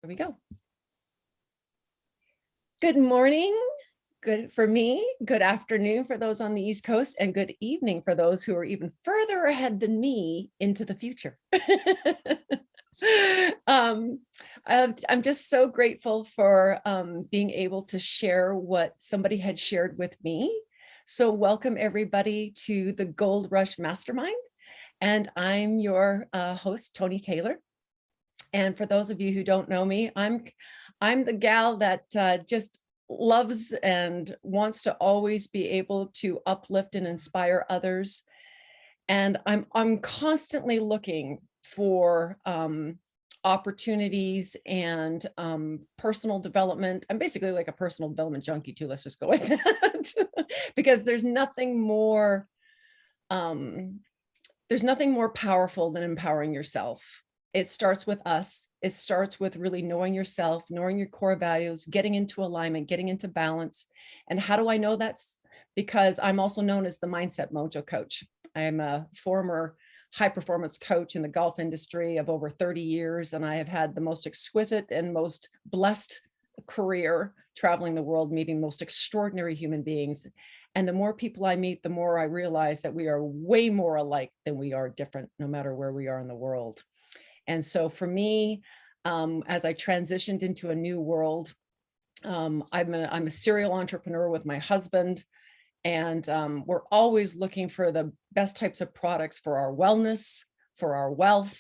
There we go. Good morning. Good for me. Good afternoon for those on the East Coast, and good evening for those who are even further ahead than me into the future. I'm just so grateful for being able to share what somebody had shared with me. So welcome everybody to the Gold Rush Mastermind. And I'm your host, Tony Taylor. And for those of you who don't know me, I'm the gal that just loves and wants to always be able to uplift and inspire others. And I'm constantly looking for opportunities and personal development. I'm basically like a personal development junkie too. Let's just go with that. Because there's nothing more powerful than empowering yourself. It starts with us. It starts with really knowing yourself, knowing your core values, getting into alignment, getting into balance. And how do I know that's? Because I'm also known as the Mindset Mojo Coach. I am a former high performance coach in the golf industry of over 30 years. And I have had the most exquisite and most blessed career traveling the world, meeting most extraordinary human beings. And the more people I meet, the more I realize that we are way more alike than we are different, no matter where we are in the world. And so for me, as I transitioned into a new world, I'm a serial entrepreneur with my husband, and we're always looking for the best types of products for our wellness, for our wealth.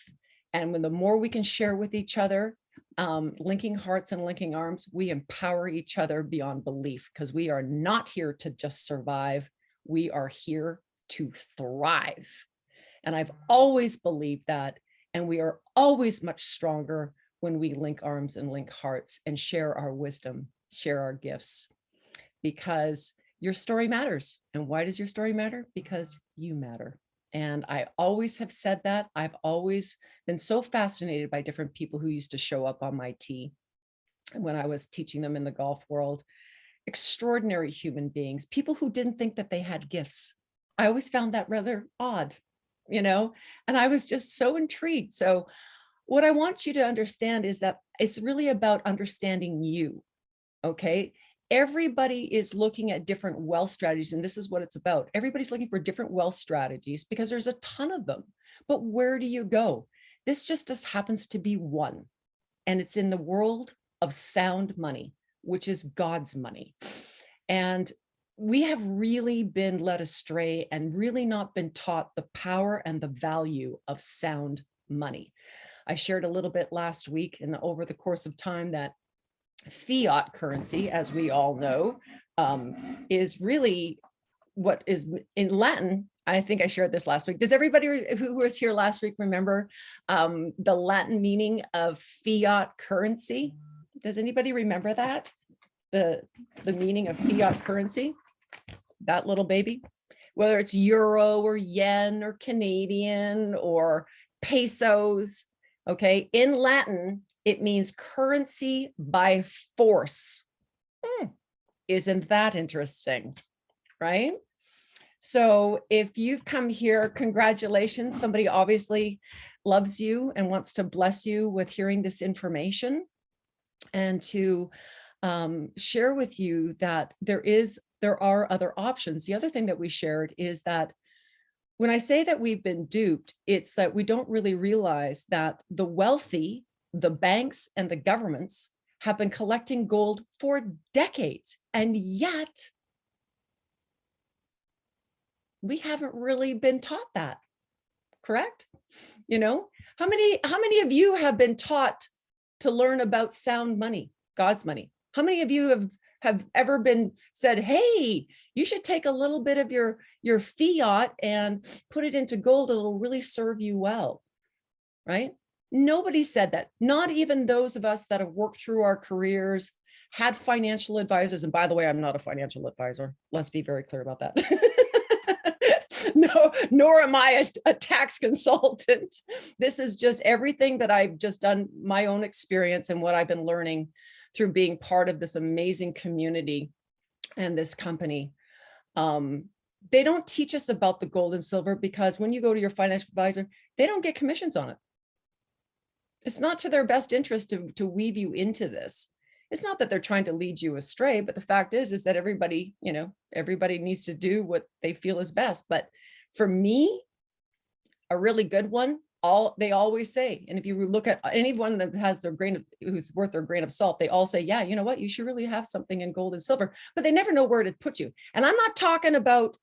And when the more we can share with each other, linking hearts and linking arms, we empower each other beyond belief, because we are not here to just survive. We are here to thrive. And I've always believed that. And we are always much stronger when we link arms and link hearts and share our wisdom, share our gifts, because your story matters. And why does your story matter? Because you matter. And I always have said that. I've always been so fascinated by different people who used to show up on my tee when I was teaching them in the golf world. Extraordinary human beings, people who didn't think that they had gifts. I always found that rather odd. And I was just so intrigued. So what I want you to understand is that it's really about understanding you. Okay. Everybody is looking at different wealth strategies, and this is what it's about. Everybody's looking for different wealth strategies because there's a ton of them. But where do you go? This just happens to be one. And it's in the world of sound money, which is God's money. And we have really been led astray and really not been taught the power and the value of sound money. I shared a little bit last week and over the course of time that fiat currency, as we all know, is really what is in Latin. I think I shared this last week. Does everybody who was here last week remember the Latin meaning of fiat currency? Does anybody remember that? The meaning of fiat currency? That little baby, whether it's euro or yen or Canadian or pesos. Okay. In Latin, it means currency by force. Isn't that interesting? Right? So if you've come here, congratulations. Somebody obviously loves you and wants to bless you with hearing this information, and to share with you that there are other options. The other thing that we shared is that when I say that we've been duped, it's that we don't really realize that the wealthy, the banks and the governments have been collecting gold for decades. And yet we haven't really been taught that, correct? How many of you have been taught to learn about sound money, God's money? How many of you have ever been said, hey, you should take a little bit of your fiat and put it into gold, it'll really serve you well, right? Nobody said that. Not even those of us that have worked through our careers, had financial advisors. And by the way, I'm not a financial advisor. Let's be very clear about that. No, nor am I a tax consultant. This is just everything that I've just done, my own experience and what I've been learning through being part of this amazing community and this company. They don't teach us about the gold and silver because when you go to your financial advisor, they don't get commissions on it. It's not to their best interest to weave you into this. It's not that they're trying to lead you astray, but the fact is that everybody, everybody needs to do what they feel is best. But for me, a really good one, they always say, and if you look at anyone that has their who's worth their grain of salt, they all say, yeah, you know what, you should really have something in gold and silver, but they never know where to put you. And I'm not talking about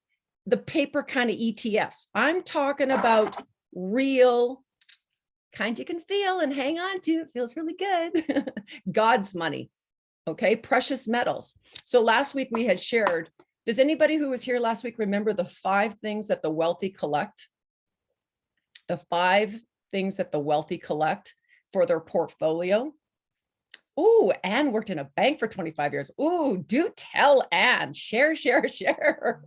the paper kind of ETFs. I'm talking about real kind you can feel and hang on to. It feels really good. God's money. Okay. Precious metals. So last week we had shared, does anybody who was here last week remember the 5 things that the wealthy collect? The 5 things that the wealthy collect for their portfolio. Ooh, Anne worked in a bank for 25 years. Ooh, do tell Anne. Share, share, share.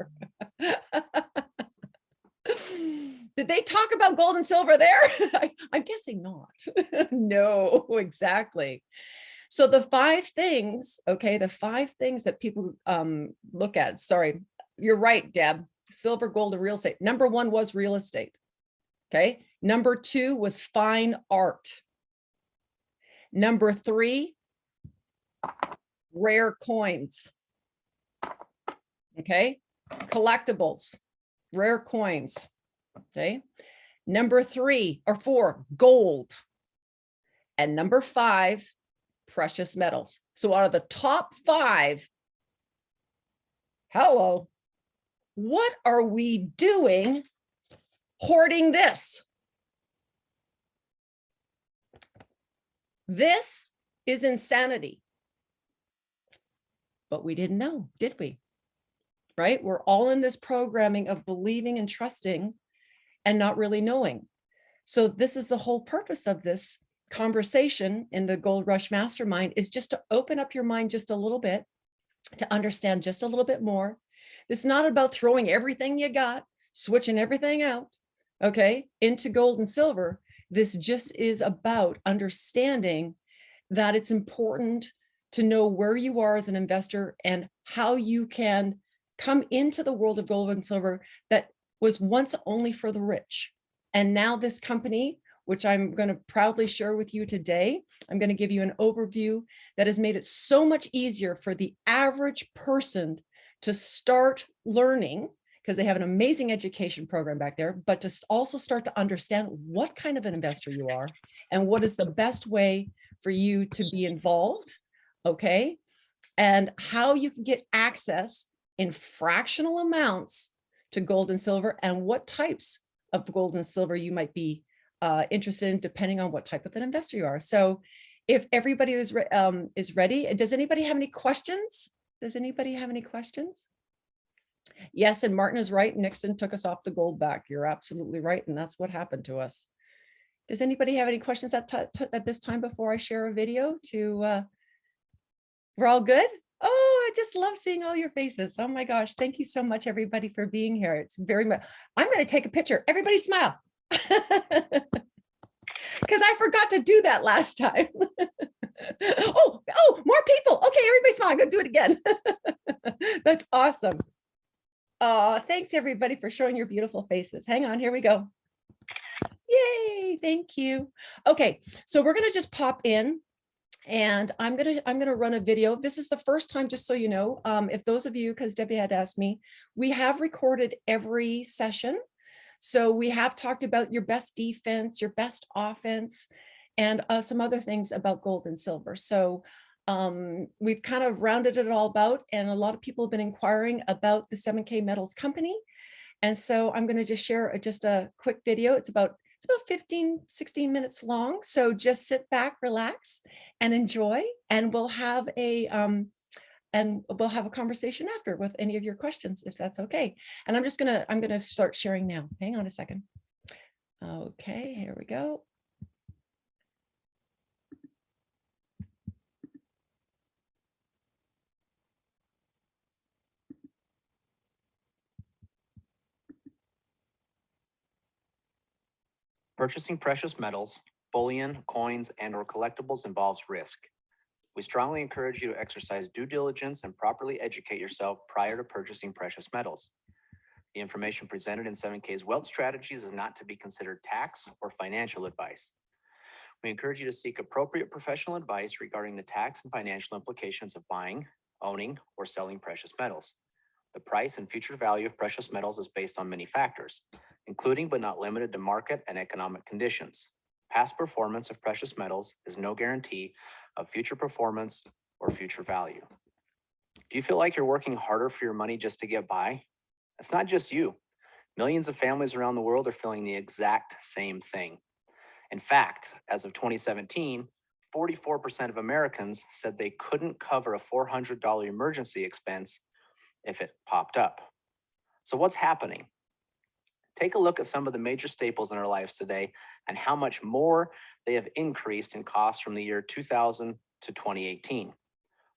Did they talk about gold and silver there? I'm guessing not. No, exactly. So the 5 things, okay, the 5 things that people look at. Sorry, you're right, Deb. Silver, gold, and real estate. Number 1 was real estate. Okay. Number 2 was fine art. Number 3, rare coins. Okay. Collectibles, rare coins. Okay. Number 3 or 4, gold. And number 5, precious metals. So out of the top 5, hello, what are we doing hoarding this? This is insanity. But we didn't know, did we? Right? We're all in this programming of believing and trusting and not really knowing. So this is the whole purpose of this conversation in the Gold Rush Mastermind, is just to open up your mind just a little bit, to understand just a little bit more. It's not about throwing everything you got, switching everything out, okay, into gold and silver. This just is about understanding that it's important to know where you are as an investor and how you can come into the world of gold and silver that was once only for the rich. And now this company, which I'm going to proudly share with you today, I'm going to give you an overview that has made it so much easier for the average person to start learning, because they have an amazing education program back there, but to also start to understand what kind of an investor you are and what is the best way for you to be involved, okay? And how you can get access in fractional amounts to gold and silver, and what types of gold and silver you might be interested in, depending on what type of an investor you are. So if everybody is ready, does anybody have any questions? Does anybody have any questions? Yes, and Martin is right. Nixon took us off the gold back. You're absolutely right. And that's what happened to us. Does anybody have any questions at this time before I share a video we're all good? Oh, I just love seeing all your faces. Oh my gosh. Thank you so much, everybody, for being here. It's very much, I'm going to take a picture. Everybody smile. Because I forgot to do that last time. Oh, more people. Okay, everybody smile. I'm going to do it again. That's awesome. Thanks, everybody, for showing your beautiful faces. Hang on, here we go. Yay, thank you. Okay, so we're going to just pop in. And I'm gonna run a video. This is the first time, just so you know, if those of you, because Debbie had asked me, we have recorded every session. So we have talked about your best defense, your best offense, and some other things about gold and silver. So we've kind of rounded it all about, and a lot of people have been inquiring about the 7K Metals Company. And so I'm going to just share just a quick video. It's about 15, 16 minutes long. So just sit back, relax, and enjoy. And we'll have a conversation after with any of your questions, if that's okay. And I'm gonna start sharing now. Hang on a second. Okay, here we go. Purchasing precious metals, bullion, coins, and/or collectibles involves risk. We strongly encourage you to exercise due diligence and properly educate yourself prior to purchasing precious metals. The information presented in 7K's Wealth Strategies is not to be considered tax or financial advice. We encourage you to seek appropriate professional advice regarding the tax and financial implications of buying, owning, or selling precious metals. The price and future value of precious metals is based on many factors, including but not limited to market and economic conditions. Past performance of precious metals is no guarantee of future performance or future value. Do you feel like you're working harder for your money just to get by? It's not just you. Millions of families around the world are feeling the exact same thing. In fact, as of 2017, 44% of Americans said they couldn't cover a $400 emergency expense if it popped up. So what's happening? Take a look at some of the major staples in our lives today and how much more they have increased in cost from the year 2000 to 2018.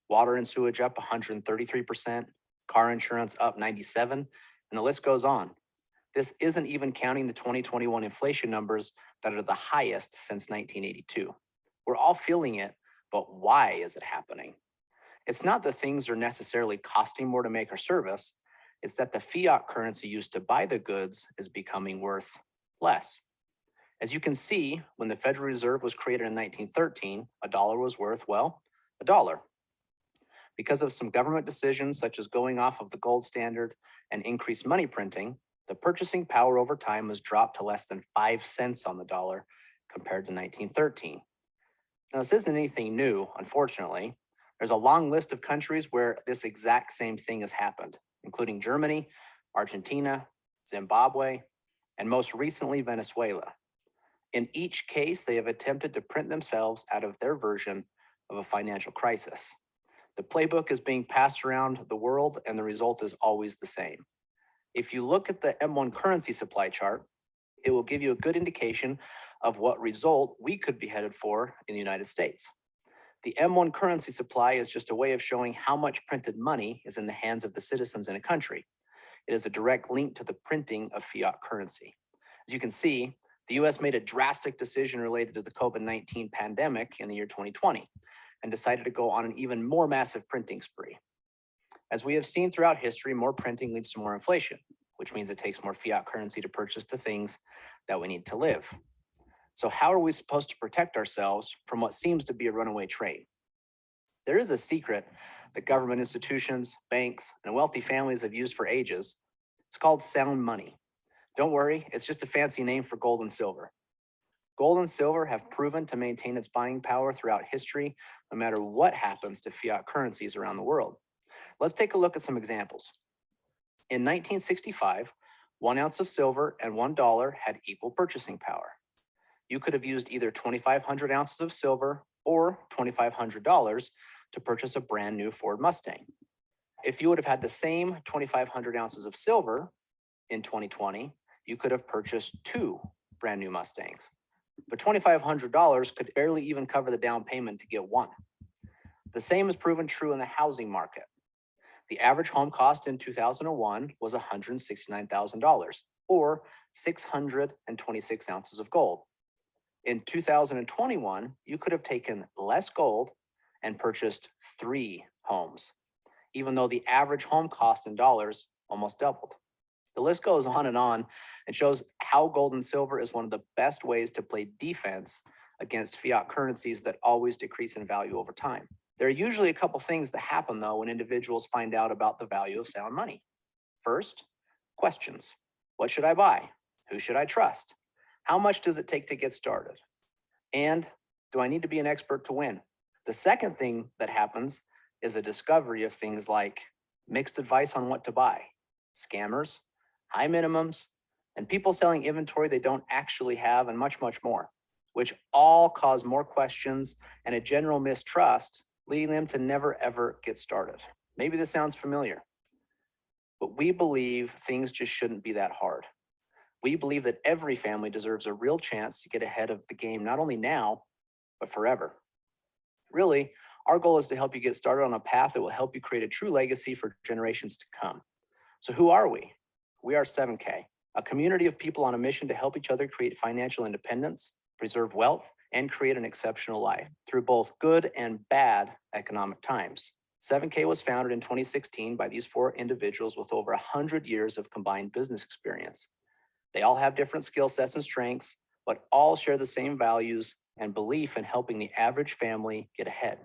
Water and sewage up 133%, car insurance up 97%, and the list goes on. This isn't even counting the 2021 inflation numbers that are the highest since 1982. We're all feeling it, but why is it happening? It's not that things are necessarily costing more to make or service, it's that the fiat currency used to buy the goods is becoming worth less. As you can see, when the Federal Reserve was created in 1913, a dollar was worth, well, a dollar. Because of some government decisions such as going off of the gold standard and increased money printing, the purchasing power over time was dropped to less than 5 cents on the dollar compared to 1913. Now, this isn't anything new, unfortunately. There's a long list of countries where this exact same thing has happened, including Germany, Argentina, Zimbabwe, and most recently, Venezuela. In each case, they have attempted to print themselves out of their version of a financial crisis. The playbook is being passed around the world, and the result is always the same. If you look at the M1 currency supply chart, it will give you a good indication of what result we could be headed for in the United States. The M1 currency supply is just a way of showing how much printed money is in the hands of the citizens in a country. It is a direct link to the printing of fiat currency. As you can see, the US made a drastic decision related to the COVID-19 pandemic in the year 2020 and decided to go on an even more massive printing spree. As we have seen throughout history, more printing leads to more inflation, which means it takes more fiat currency to purchase the things that we need to live. So how are we supposed to protect ourselves from what seems to be a runaway train? There is a secret that government institutions, banks, and wealthy families have used for ages. It's called sound money. Don't worry, it's just a fancy name for gold and silver. Gold and silver have proven to maintain its buying power throughout history, no matter what happens to fiat currencies around the world. Let's take a look at some examples. In 1965, 1 ounce of silver and $1 had equal purchasing power. You could have used either 2,500 ounces of silver or $2,500 to purchase a brand new Ford Mustang. If you would have had the same 2,500 ounces of silver in 2020, you could have purchased 2 brand new Mustangs. But $2,500 could barely even cover the down payment to get one. The same is proven true in the housing market. The average home cost in 2001 was $169,000, or 626 ounces of gold. In 2021, you could have taken less gold and purchased 3 homes, even though the average home cost in dollars almost doubled. The list goes on and shows how gold and silver is one of the best ways to play defense against fiat currencies that always decrease in value over time. There are usually a couple things that happen, though, when individuals find out about the value of sound money. First, questions. What should I buy? Who should I trust? How much does it take to get started? And do I need to be an expert to win? The second thing that happens is a discovery of things like mixed advice on what to buy, scammers, high minimums, and people selling inventory they don't actually have, and much, much more, which all cause more questions and a general mistrust, leading them to never, ever get started. Maybe this sounds familiar, but we believe things just shouldn't be that hard. We believe that every family deserves a real chance to get ahead of the game, not only now, but forever. Really, our goal is to help you get started on a path that will help you create a true legacy for generations to come. So who are we? We are 7K, a community of people on a mission to help each other create financial independence, preserve wealth, and create an exceptional life through both good and bad economic times. 7K was founded in 2016 by these 4 individuals with over 100 years of combined business experience. They all have different skill sets and strengths, but all share the same values and belief in helping the average family get ahead.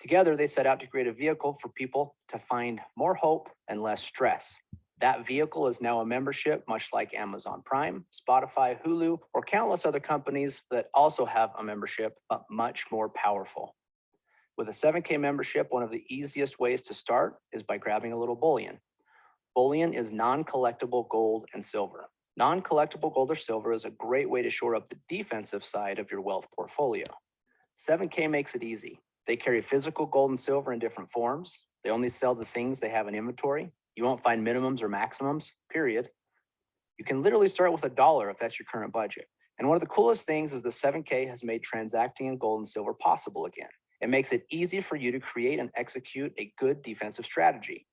Together, they set out to create a vehicle for people to find more hope and less stress. That vehicle is now a membership, much like Amazon Prime, Spotify, Hulu, or countless other companies that also have a membership, but much more powerful. With a 7K membership, one of the easiest ways to start is by grabbing a little bullion. Bullion is non-collectible gold and silver. Non-collectible gold or silver is a great way to shore up the defensive side of your wealth portfolio. 7K makes it easy. They carry physical gold and silver in different forms. They only sell the things they have in inventory. You won't find minimums or maximums, period. You can literally start with $1 if that's your current budget. And one of the coolest things is the 7K has made transacting in gold and silver possible again. It makes it easy for you to create and execute a good defensive strategy.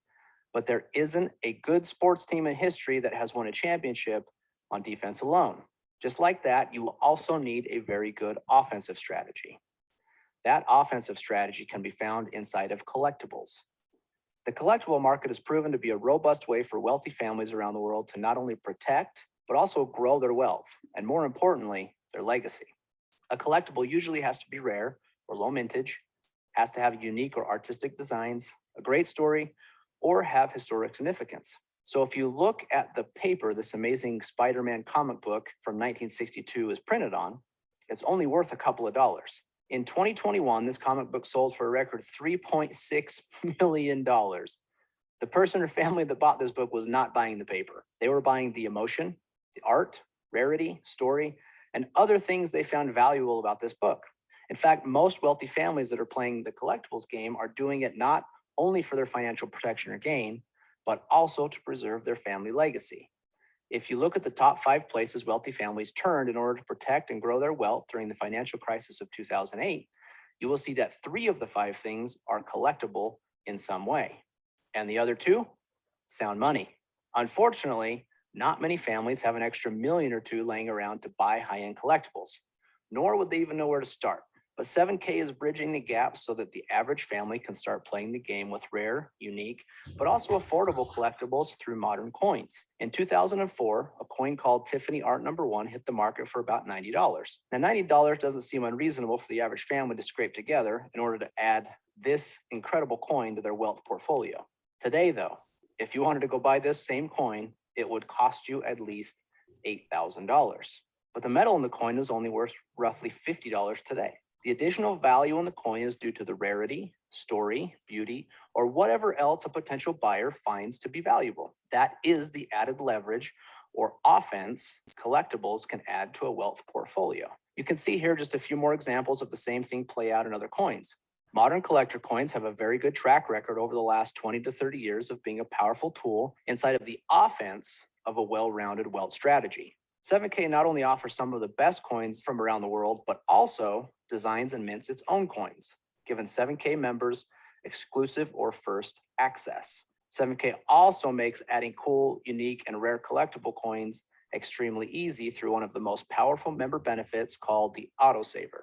But there isn't a good sports team in history that has won a championship on defense alone. Just like that, you will also need a very good offensive strategy. That offensive strategy can be found inside of collectibles. The collectible market has proven to be a robust way for wealthy families around the world to not only protect, but also grow their wealth, and more importantly, their legacy. A collectible usually has to be rare or low mintage, has to have unique or artistic designs, a great story, or have historic significance. So if you look at the paper this amazing Spider-Man comic book from 1962 is printed on, it's only worth a couple of dollars. In 2021, this comic book sold for a record $3.6 million. The person or family that bought this book was not buying the paper. They were buying the emotion, the art, rarity, story, and other things they found valuable about this book. In fact, most wealthy families that are playing the collectibles game are doing it not only for their financial protection or gain, but also to preserve their family legacy. If you look at the top 5 places wealthy families turned in order to protect and grow their wealth during the financial crisis of 2008, you will see that 3 of the 5 things are collectible in some way. And the other 2? Sound money. Unfortunately, not many families have an extra million or 2 laying around to buy high-end collectibles, nor would they even know where to start. But 7K is bridging the gap so that the average family can start playing the game with rare, unique, but also affordable collectibles through modern coins. In 2004, a coin called Tiffany Art No. 1 hit the market for about $90. Now, $90 doesn't seem unreasonable for the average family to scrape together in order to add this incredible coin to their wealth portfolio. Today, though, if you wanted to go buy this same coin, it would cost you at least $8,000. But the metal in the coin is only worth roughly $50 today. The additional value in the coin is due to the rarity, story, beauty, or whatever else a potential buyer finds to be valuable. That is the added leverage or offense collectibles can add to a wealth portfolio. You can see here just a few more examples of the same thing play out in other coins. Modern collector coins have a very good track record over the last 20 to 30 years of being a powerful tool inside of the offense of a well-rounded wealth strategy. 7K not only offers some of the best coins from around the world, but also designs and mints its own coins, giving 7K members exclusive or first access. 7K also makes adding cool, unique, and rare collectible coins extremely easy through one of the most powerful member benefits called the autosaver.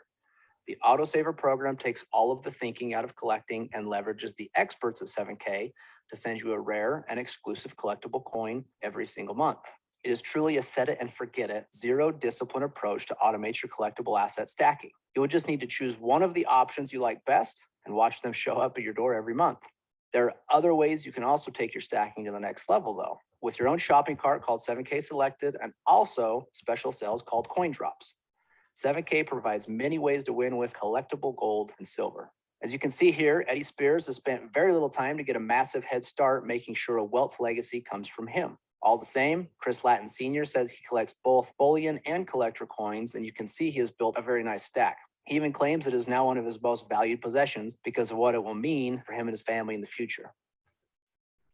The autosaver program takes all of the thinking out of collecting and leverages the experts at 7K to send you a rare and exclusive collectible coin every single month. It is truly a set it and forget it, zero discipline approach to automate your collectible asset stacking. You will just need to choose one of the options you like best and watch them show up at your door every month. There are other ways you can also take your stacking to the next level, though, with your own shopping cart called 7K Selected and also special sales called Coin Drops. 7K provides many ways to win with collectible gold and silver. As you can see here, Eddie Spears has spent very little time to get a massive head start, making sure a wealth legacy comes from him. All the same, Chris Latin Sr. says he collects both bullion and collector coins, and you can see he has built a very nice stack. He even claims it is now one of his most valued possessions because of what it will mean for him and his family in the future.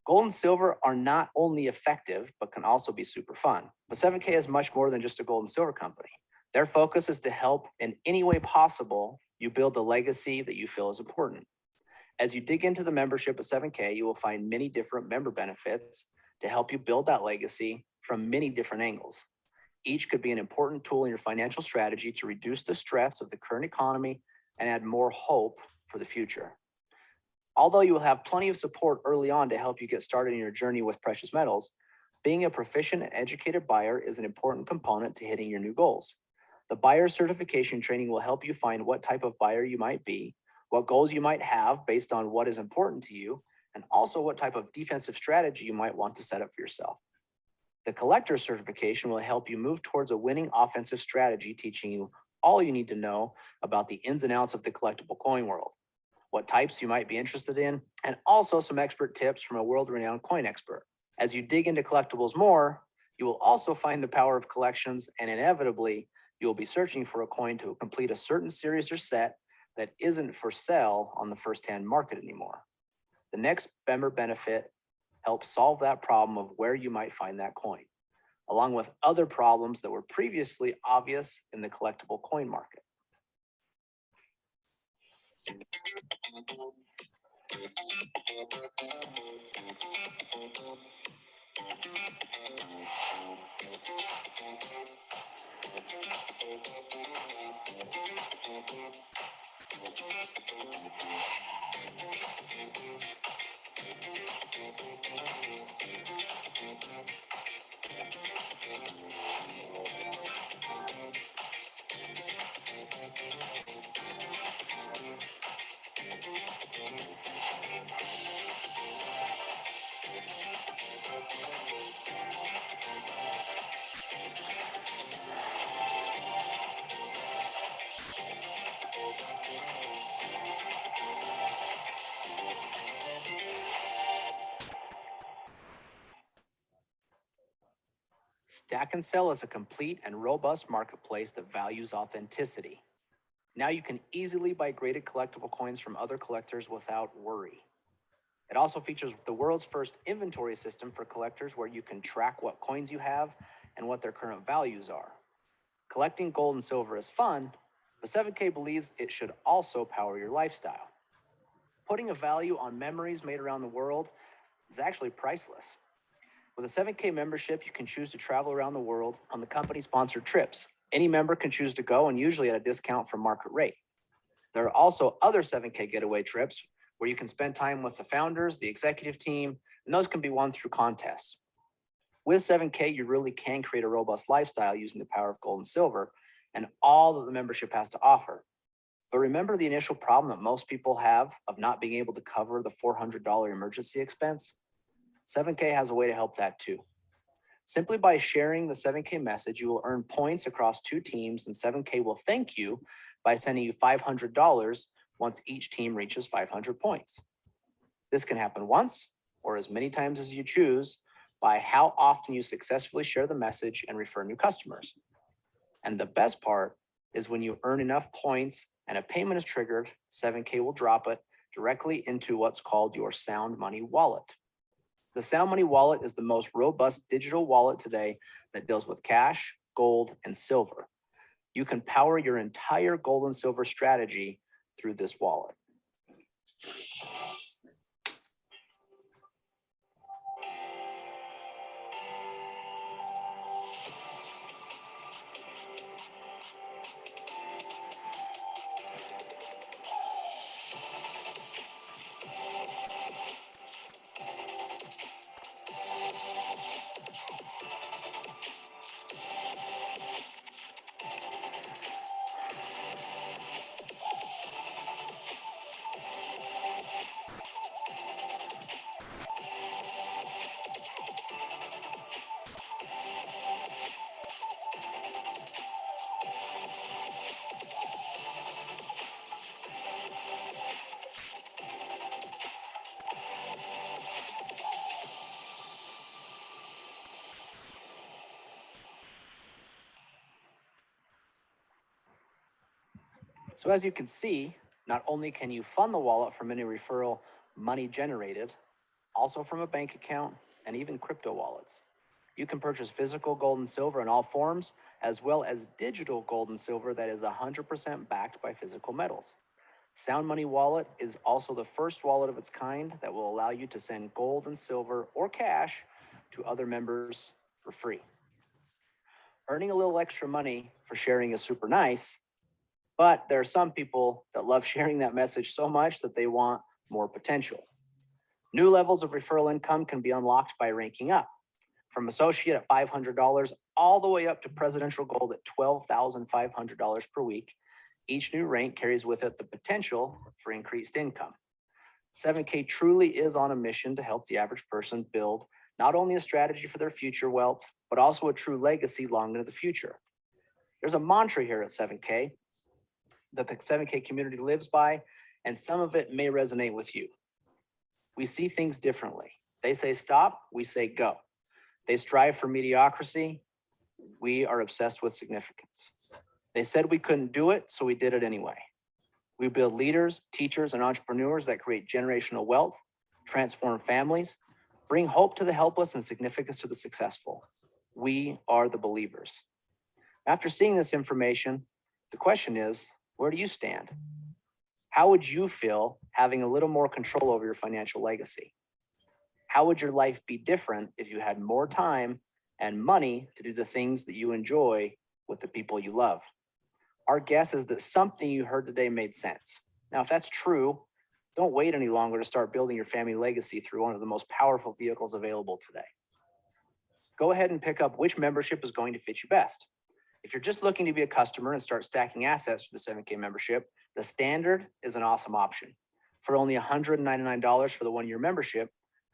Gold and silver are not only effective, but can also be super fun. But 7K is much more than just a gold and silver company. Their focus is to help in any way possible you build the legacy that you feel is important. As you dig into the membership of 7K, you will find many different member benefits to help you build that legacy from many different angles. Each could be an important tool in your financial strategy to reduce the stress of the current economy and add more hope for the future. Although you will have plenty of support early on to help you get started in your journey with precious metals, being a proficient and educated buyer is an important component to hitting your new goals. The buyer certification training will help you find what type of buyer you might be, what goals you might have based on what is important to you, and also what type of defensive strategy you might want to set up for yourself. The collector certification will help you move towards a winning offensive strategy, teaching you all you need to know about the ins and outs of the collectible coin world, what types you might be interested in, and also some expert tips from a world-renowned coin expert. As you dig into collectibles more, you will also find the power of collections, and inevitably, you will be searching for a coin to complete a certain series or set that isn't for sale on the first-hand market anymore. The next member benefit helps solve that problem of where you might find that coin, along with other problems that were previously obvious in the collectible coin market. Stack and Sell is a complete and robust marketplace that values authenticity. Now you can easily buy graded collectible coins from other collectors without worry. It also features the world's first inventory system for collectors where you can track what coins you have and what their current values are. Collecting gold and silver is fun, but 7K believes it should also power your lifestyle. Putting a value on memories made around the world is actually priceless. With a 7K membership, you can choose to travel around the world on the company-sponsored trips. Any member can choose to go, and usually at a discount from market rate. There are also other 7K getaway trips where you can spend time with the founders, the executive team, and those can be won through contests. With 7K, you really can create a robust lifestyle using the power of gold and silver and all that the membership has to offer. But remember the initial problem that most people have of not being able to cover the $400 emergency expense? 7K has a way to help that too. Simply by sharing the 7K message, you will earn points across 2 teams, and 7K will thank you by sending you $500 once each team reaches 500 points. This can happen once or as many times as you choose by how often you successfully share the message and refer new customers. And the best part is when you earn enough points and a payment is triggered, 7K will drop it directly into what's called your Sound Money wallet. The Sound Money wallet is the most robust digital wallet today that deals with cash, gold, and silver. You can power your entire gold and silver strategy through this wallet. So as you can see, not only can you fund the wallet from any referral money generated, also from a bank account and even crypto wallets. You can purchase physical gold and silver in all forms, as well as digital gold and silver that is 100% backed by physical metals. Sound Money Wallet is also the first wallet of its kind that will allow you to send gold and silver or cash to other members for free. Earning a little extra money for sharing is super nice, but there are some people that love sharing that message so much that they want more potential. New levels of referral income can be unlocked by ranking up. from associate at $500 all the way up to presidential gold at $12,500 per week. Each new rank carries with it the potential for increased income. 7K truly is on a mission to help the average person build not only a strategy for their future wealth, but also a true legacy long into the future. There's a mantra here at 7K that the 7K community lives by, and some of it may resonate with you. We see things differently. They say stop, we say go. They strive for mediocrity. We are obsessed with significance. They said we couldn't do it, so we did it anyway. We build leaders, teachers, and entrepreneurs that create generational wealth, transform families, bring hope to the helpless and significance to the successful. We are the believers. After seeing this information, the question is, where do you stand? How would you feel having a little more control over your financial legacy? How would your life be different if you had more time and money to do the things that you enjoy with the people you love? Our guess is that something you heard today made sense. Now, if that's true, don't wait any longer to start building your family legacy through one of the most powerful vehicles available today. Go ahead and pick up which membership is going to fit you best. If you're just looking to be a customer and start stacking assets for the 7K membership, the standard is an awesome option. For only $199 for the 1-year membership,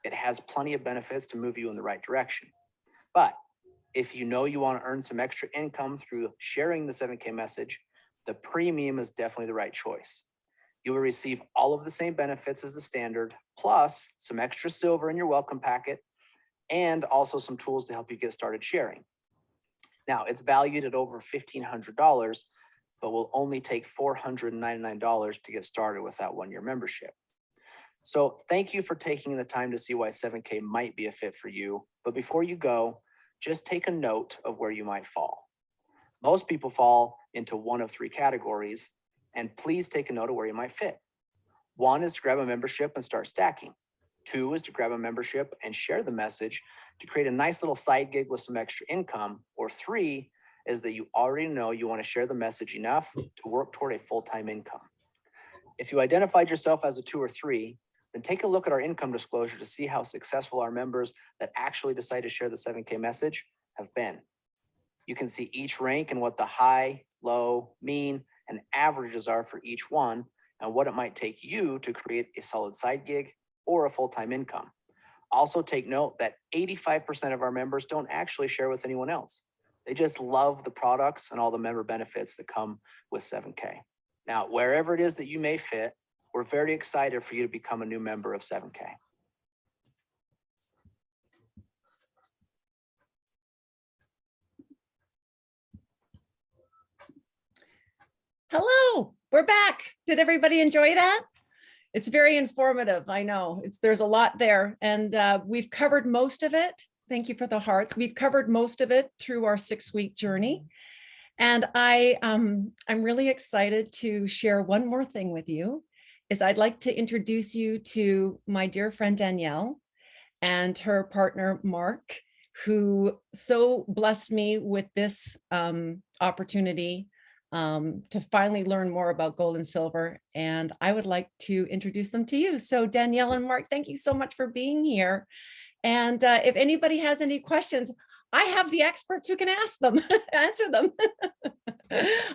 it has plenty of benefits to move you in the right direction. But if you know you want to earn some extra income through sharing the 7K message, the premium is definitely the right choice. You will receive all of the same benefits as the standard, plus some extra silver in your welcome packet, and also some tools to help you get started sharing. Now, it's valued at over $1,500, but will only take $499 to get started with that 1-year membership. So thank you for taking the time to see why 7K might be a fit for you. But before you go, just take a note of where you might fall. Most people fall into one of 3 categories, and please take a note of where you might fit. 1 is to grab a membership and start stacking. 2 is to grab a membership and share the message to create a nice little side gig with some extra income. Or 3 is that you already know you want to share the message enough to work toward a full-time income. If you identified yourself as a 2 or 3, then take a look at our income disclosure to see how successful our members that actually decide to share the 7K message have been. You can see each rank and what the high, low, mean, and averages are for each one, and what it might take you to create a solid side gig or a full-time income. Also take note that 85% of our members don't actually share with anyone else. They just love the products and all the member benefits that come with 7K. Now, wherever it is that you may fit, we're very excited for you to become a new member of 7K. Hello, we're back. Did everybody enjoy that? It's very informative. I know there's a lot there, and we've covered most of it. Thank you for the hearts. We've covered most of it through our 6-week journey. And I'm really excited to share one more thing with you. I'd like to introduce you to my dear friend Danielle and her partner Mark, who so blessed me with this opportunity to finally learn more about gold and silver. And I would like to introduce them to you. So Danielle and Mark, thank you so much for being here. And if anybody has any questions, I have the experts who can ask them, answer them.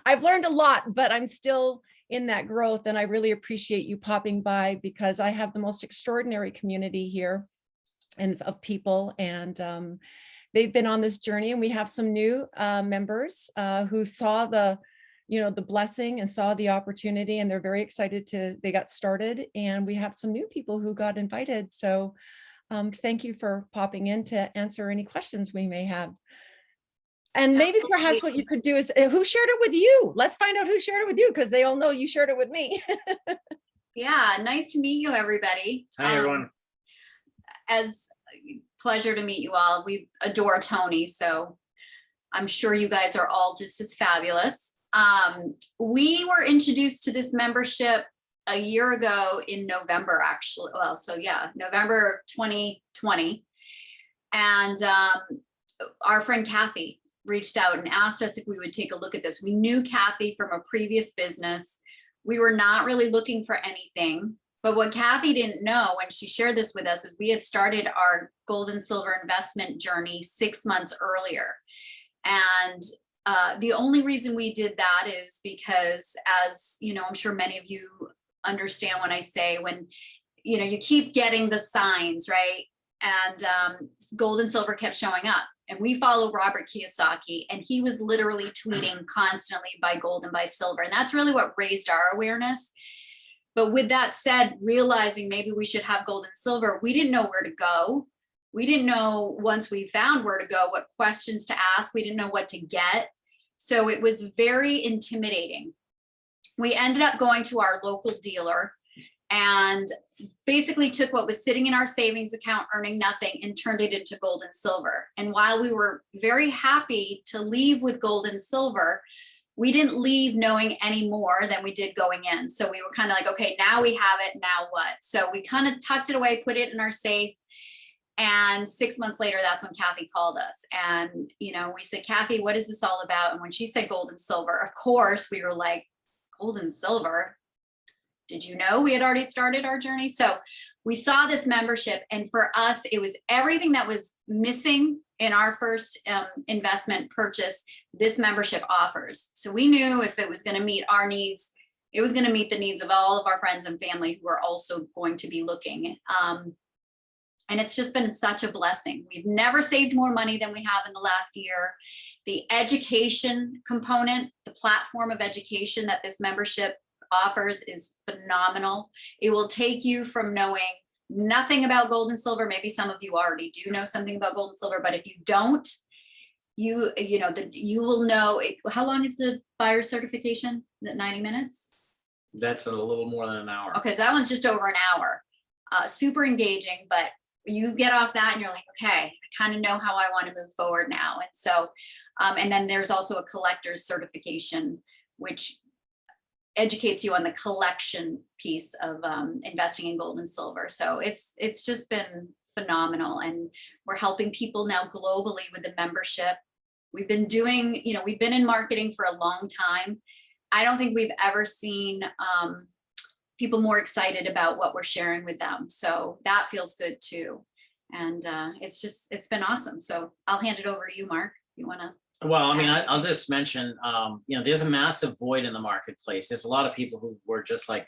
I've learned a lot, but I'm still in that growth. And I really appreciate you popping by, because I have the most extraordinary community here and of people. And they've been on this journey, and we have some new members who saw the blessing and saw the opportunity, and they're very excited they got started. And we have some new people who got invited. So thank you for popping in to answer any questions we may have. And maybe perhaps what you could do is, who shared it with you? Let's find out who shared it with you, because they all know you shared it with me. Yeah, nice to meet you, everybody. Hi, everyone. As pleasure to meet you all. We adore Tony, so I'm sure you guys are all just as fabulous. We were introduced to this membership a year ago in November, actually. Well, so yeah, November 2020. And our friend Kathy reached out and asked us if we would take a look at this. We knew Kathy from a previous business. We were not really looking for anything. But what Kathy didn't know when she shared this with us is we had started our gold and silver investment journey 6 months earlier. And the only reason we did that is because, as you know, I'm sure many of you understand when I say, when you keep getting the signs, right? And gold and silver kept showing up. And we follow Robert Kiyosaki, and he was literally tweeting constantly buy gold and buy silver. And that's really what raised our awareness. But with that said, realizing maybe we should have gold and silver, we didn't know where to go. We didn't know, once we found where to go, what questions to ask. We didn't know what to get. So it was very intimidating. We ended up going to our local dealer and basically took what was sitting in our savings account earning nothing and turned it into gold and silver. And while we were very happy to leave with gold and silver, we didn't leave knowing any more than we did going in. So we were kind of like, okay, now we have it, now what? So we kind of tucked it away, put it in our safe. And 6 months later, that's when Kathy called us. And, we said, Kathy, what is this all about? And when she said gold and silver, of course, we were like, gold and silver? Did you know we had already started our journey? So we saw this membership, and for us, it was everything that was missing in our first investment purchase, this membership offers. So we knew if it was going to meet our needs, it was going to meet the needs of all of our friends and family who are also going to be looking. And it's just been such a blessing. We've never saved more money than we have in the last year. The education component, the platform of education that this membership offers is phenomenal. It will take you from knowing nothing about gold and silver. Maybe some of you already do know something about gold and silver, but if you don't, you will know it. How long is the buyer certification? Is it 90 minutes? That's a little more than an hour. Okay, so that one's just over an hour. Super engaging, but you get off that and you're like, okay, I kind of know how I want to move forward now. And so, and then there's also a collector's certification, which educates you on the collection piece of investing in gold and silver. So it's just been phenomenal. And we're helping people now globally with the membership. We've been doing, we've been in marketing for a long time. I don't think we've ever seen people more excited about what we're sharing with them. So that feels good too. And it's been awesome. So I'll hand it over to you, Mark, if you want to. Well, I mean, I'll just mention, there's a massive void in the marketplace. There's a lot of people who were just like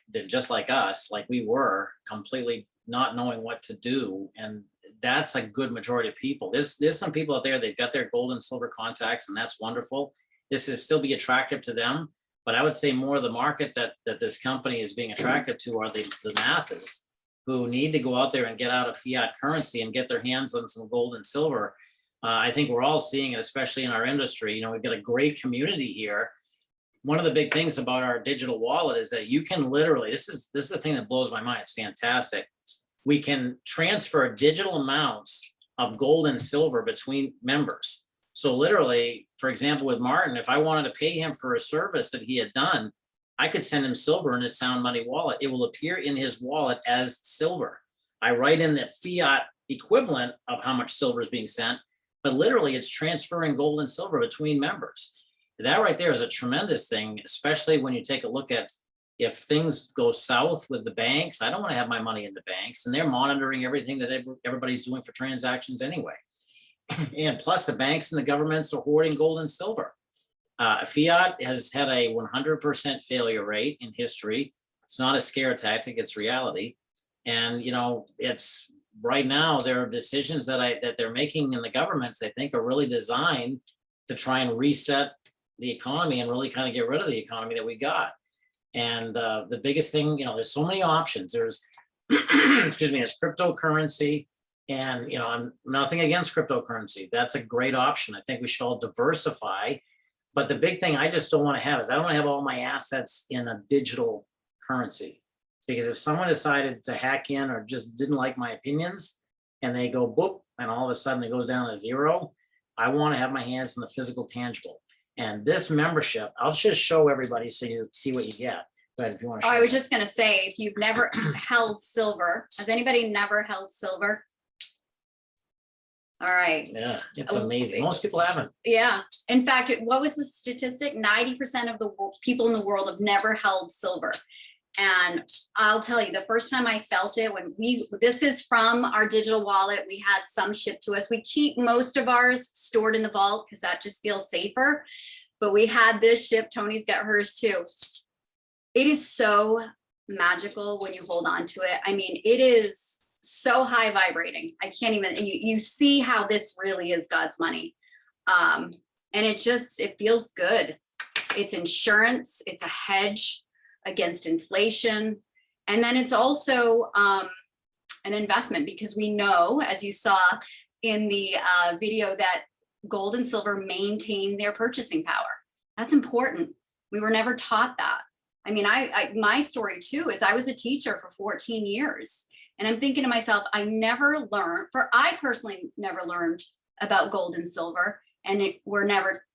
us, like we were, completely not knowing what to do. And that's a good majority of people. There's some people out there, they've got their gold and silver contacts, and that's wonderful. This is still be attractive to them. But I would say more the market that this company is being attracted to are the masses who need to go out there and get out of fiat currency and get their hands on some gold and silver. I think we're all seeing it, especially in our industry. We've got a great community here. One of the big things about our digital wallet is that you can literally, this is the thing that blows my mind. It's fantastic. We can transfer digital amounts of gold and silver between members. So literally, for example, with Martin, if I wanted to pay him for a service that he had done, I could send him silver in his Sound Money wallet. It will appear in his wallet as silver. I write in the fiat equivalent of how much silver is being sent, but literally it's transferring gold and silver between members. That right there is a tremendous thing, especially when you take a look at if things go south with the banks. I don't want to have my money in the banks, and they're monitoring everything that everybody's doing for transactions anyway. And plus the banks and the governments are hoarding gold and silver. Fiat has had a 100% failure rate in history. It's not a scare tactic, it's reality. And, it's right now there are decisions that they're making in the governments, I think, are really designed to try and reset the economy and really kind of get rid of the economy that we got. And the biggest thing, there's so many options. There's, excuse me, there's cryptocurrency. And, I'm nothing against cryptocurrency. That's a great option. I think we should all diversify. But the big thing I just don't want to have is I don't want to have all my assets in a digital currency. Because if someone decided to hack in or just didn't like my opinions and they go boop, and all of a sudden it goes down to zero, I want to have my hands in the physical tangible. And this membership, I'll just show everybody so you see what you get. But if you want to, I was just going to say, if you've never held silver, has anybody never held silver? All right. Yeah, it's amazing. Most people haven't. Yeah. In fact, what was the statistic? 90% of the people in the world have never held silver. And I'll tell you, the first time I felt it this is from our digital wallet. We had some shipped to us. We keep most of ours stored in the vault because that just feels safer. But we had this shipped. Tony's got hers too. It is so magical when you hold on to it. I mean, it is so high vibrating. I can't even, you see how this really is God's money. And it feels good. It's insurance. It's a hedge against inflation. And then it's also an investment, because we know, as you saw in the video, that gold and silver maintain their purchasing power. That's important. We were never taught that. I mean, my story too is I was a teacher for 14 years. And I'm thinking to myself, I personally never learned about gold and silver. And we're never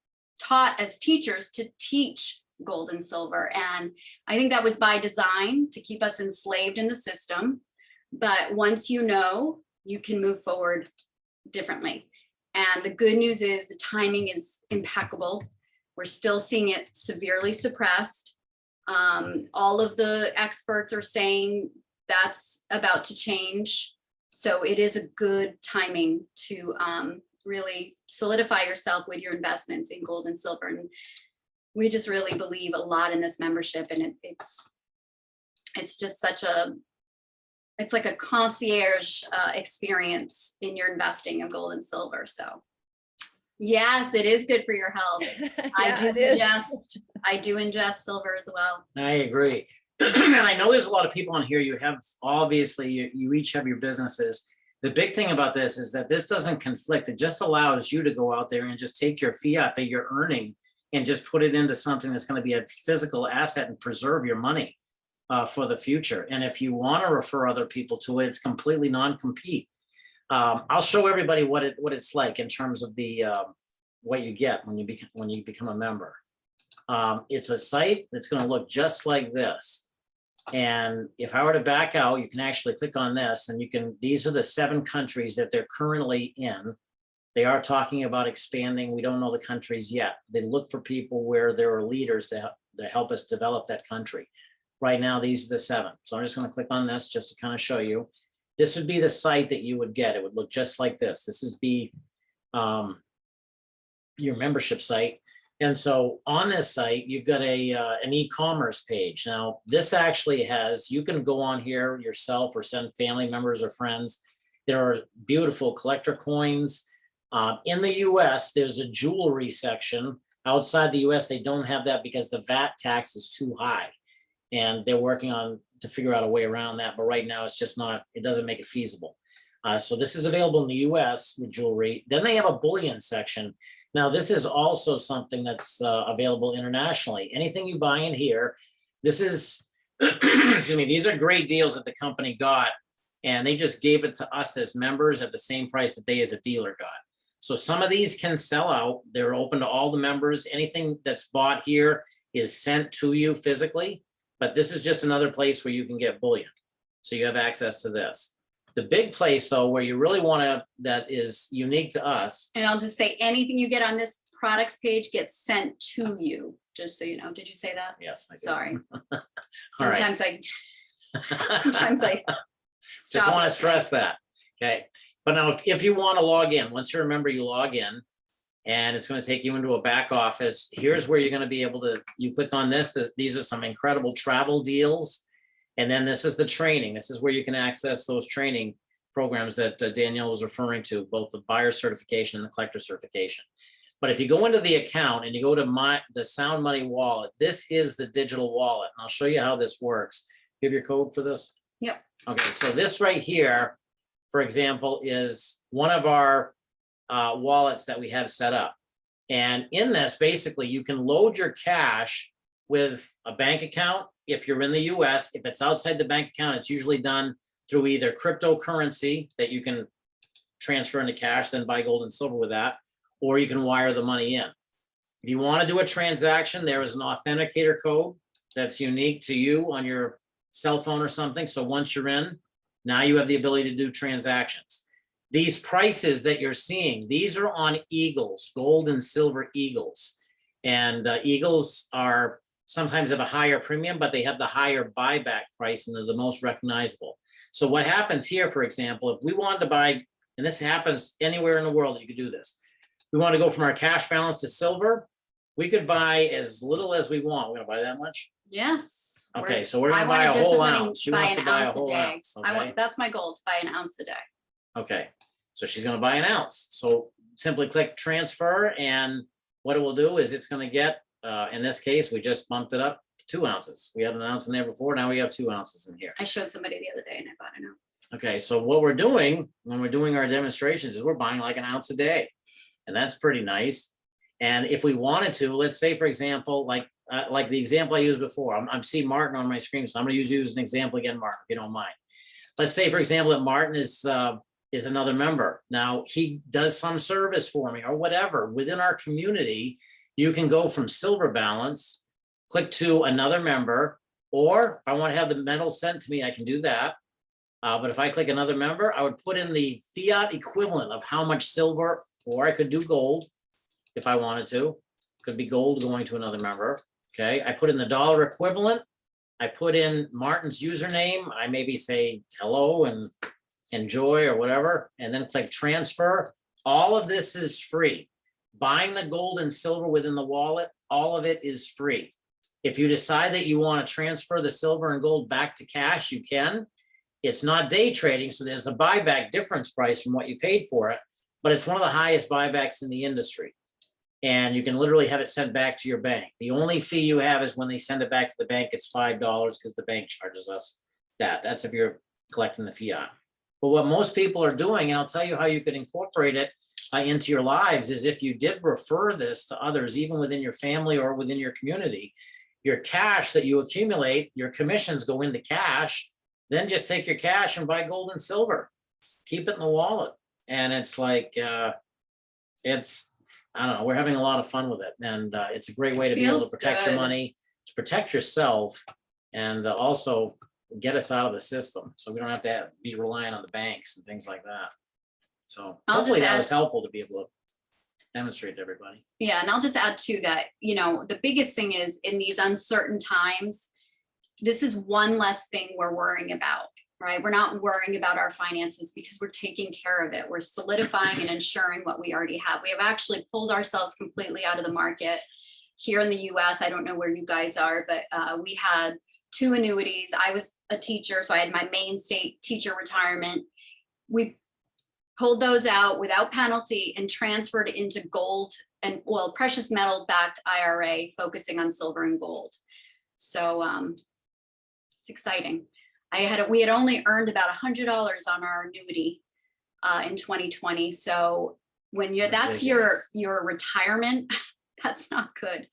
taught as teachers to teach gold and silver. And I think that was by design, to keep us enslaved in the system. But once you know, you can move forward differently. And the good news is the timing is impeccable. We're still seeing it severely suppressed. All of the experts are saying that's about to change. So it is a good timing to really solidify yourself with your investments in gold and silver. And we just really believe a lot in this membership, and it's just it's like a concierge experience in your investing of gold and silver. So yes, it is good for your health. Yeah, I do ingest silver as well. I agree. And I know there's a lot of people on here. You have, obviously, you each have your businesses. The big thing about this is that this doesn't conflict. It just allows you to go out there and just take your fiat that you're earning and just put it into something that's going to be a physical asset and preserve your money for the future. And if you want to refer other people to it, it's completely non-compete. I'll show everybody what it's like in terms of the what you get when you become a member. It's a site that's going to look just like this. And if I were to back out, you can actually click on this, and these are the 7 countries that they're currently in. They are talking about expanding. We don't know the countries yet. They look for people where there are leaders to help us develop that country. Right now, these are the 7. So I'm just going to click on this just to kind of show you. This would be the site that you would get. It would look just like this. This is your membership site. And so on this site, you've got an e-commerce page. Now, this actually you can go on here yourself or send family members or friends. There are beautiful collector coins. In the US, there's a jewelry section. Outside the US, they don't have that because the VAT tax is too high. And they're working to figure out a way around that. But right now, it doesn't make it feasible. So this is available in the US with jewelry. Then they have a bullion section. Now, this is also something that's available internationally. Anything you buy in here, this is, excuse me, these are great deals that the company got, and they just gave it to us as members at the same price that they as a dealer got. So some of these can sell out. They're open to all the members. Anything that's bought here is sent to you physically, but this is just another place where you can get bullion. So you have access to this. The big place, though, where you really want to, that is unique to us. And I'll just say, anything you get on this products page gets sent to you, just so you know. Did you say that? Yes. I did. Sorry. Right. Sometimes I just want to stress that. Okay. But now if you want to log in, once you remember, you log in, and it's going to take you into a back office. Here's where you're going to be able to, you click on this. These are some incredible travel deals. And then this is the training. This is where you can access those training programs that Danielle was referring to, both the buyer certification and the collector certification. But if you go into the account and you go to the Sound Money wallet, this is the digital wallet. And I'll show you how this works. You have your code for this? Yep. Okay, so this right here, for example, is one of our wallets that we have set up. And in this, basically, you can load your cash with a bank account. If you're in the US, if it's outside the bank account, it's usually done through either cryptocurrency that you can transfer into cash, then buy gold and silver with that, or you can wire the money in. If you want to do a transaction, there is an authenticator code that's unique to you on your cell phone or something. So once you're in, now you have the ability to do transactions. These prices that you're seeing, these are on Eagles, gold and silver Eagles. And Eagles are sometimes have a higher premium, but they have the higher buyback price and they're the most recognizable. So what happens here, for example, if we wanted to buy, and this happens anywhere in the world that you could do this, we want to go from our cash balance to silver, we could buy as little as we want. We're gonna buy that much? Yes. Okay, so we're I gonna want buy a a whole disciplining ounce. She buy wants an to buy a ounce a whole day. ounce, I okay? want, that's my goal, to buy an ounce a day. Okay, so she's gonna buy an ounce. So simply click transfer, and what it will do is it's gonna get, in this case, we just bumped it up to 2 ounces. We had an ounce in there before, now we have 2 ounces in here. I showed somebody the other day and I bought an ounce. Okay, so what we're doing when we're doing our demonstrations is we're buying like an ounce a day. And that's pretty nice. And if we wanted to, let's say, for example, like the example I used before, I'm seeing Martin on my screen, so I'm gonna use you as an example again, Martin, if you don't mind. Let's say, for example, that Martin is another member. Now, he does some service for me or whatever. Within our community, you can go from silver balance, click to another member, or if I want to have the medals sent to me, I can do that. But if I click another member, I would put in the fiat equivalent of how much silver, or I could do gold if I wanted to. Could be gold going to another member. Okay, I put in the dollar equivalent. I put in Martin's username. I maybe say hello and enjoy or whatever, and then click transfer. All of this is free. Buying the gold and silver within the wallet, all of it is free. If you decide that you want to transfer the silver and gold back to cash, you can. It's not day trading, so there's a buyback difference price from what you paid for it, but it's one of the highest buybacks in the industry. And you can literally have it sent back to your bank. The only fee you have is when they send it back to the bank, it's $5 because the bank charges us that. That's if you're collecting the fiat. But what most people are doing, and I'll tell you how you could incorporate it into your lives, is if you did refer this to others, even within your family or within your community, your cash that you accumulate, your commissions go into cash. Then just take your cash and buy gold and silver. Keep it in the wallet. And it's like, I don't know, we're having a lot of fun with it. And it's a great way to be able to Feels protect your good. money, to protect yourself, and also get us out of the system. So we don't have to be relying on the banks and things like that. So I'll hopefully just that add- was helpful to be able to demonstrate to everybody. Yeah, and I'll just add to that, the biggest thing is in these uncertain times, this is one less thing we're worrying about, right? We're not worrying about our finances because we're taking care of it. We're solidifying and ensuring what we already have. We have actually pulled ourselves completely out of the market. Here in the US, I don't know where you guys are, but we had 2 annuities. I was a teacher, so I had my main state teacher retirement. We pulled those out without penalty and transferred into gold and precious metal backed IRA, focusing on silver and gold. So it's exciting. We had only earned about $100 on our annuity in 2020. So when that's your retirement, that's not good.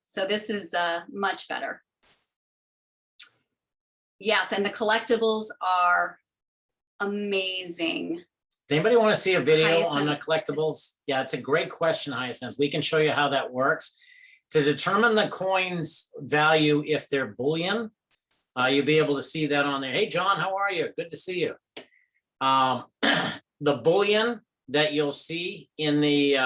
So this is much better. Yes, and the collectibles are amazing. Does anybody want to see a video on the Hyacinth collectibles? Yeah, it's a great question, Hyacinth. We can show you how that works. To determine the coin's value, if they're bullion, you'll be able to see that on there. Hey, John, how are you? Good to see you. The bullion that you'll see in the,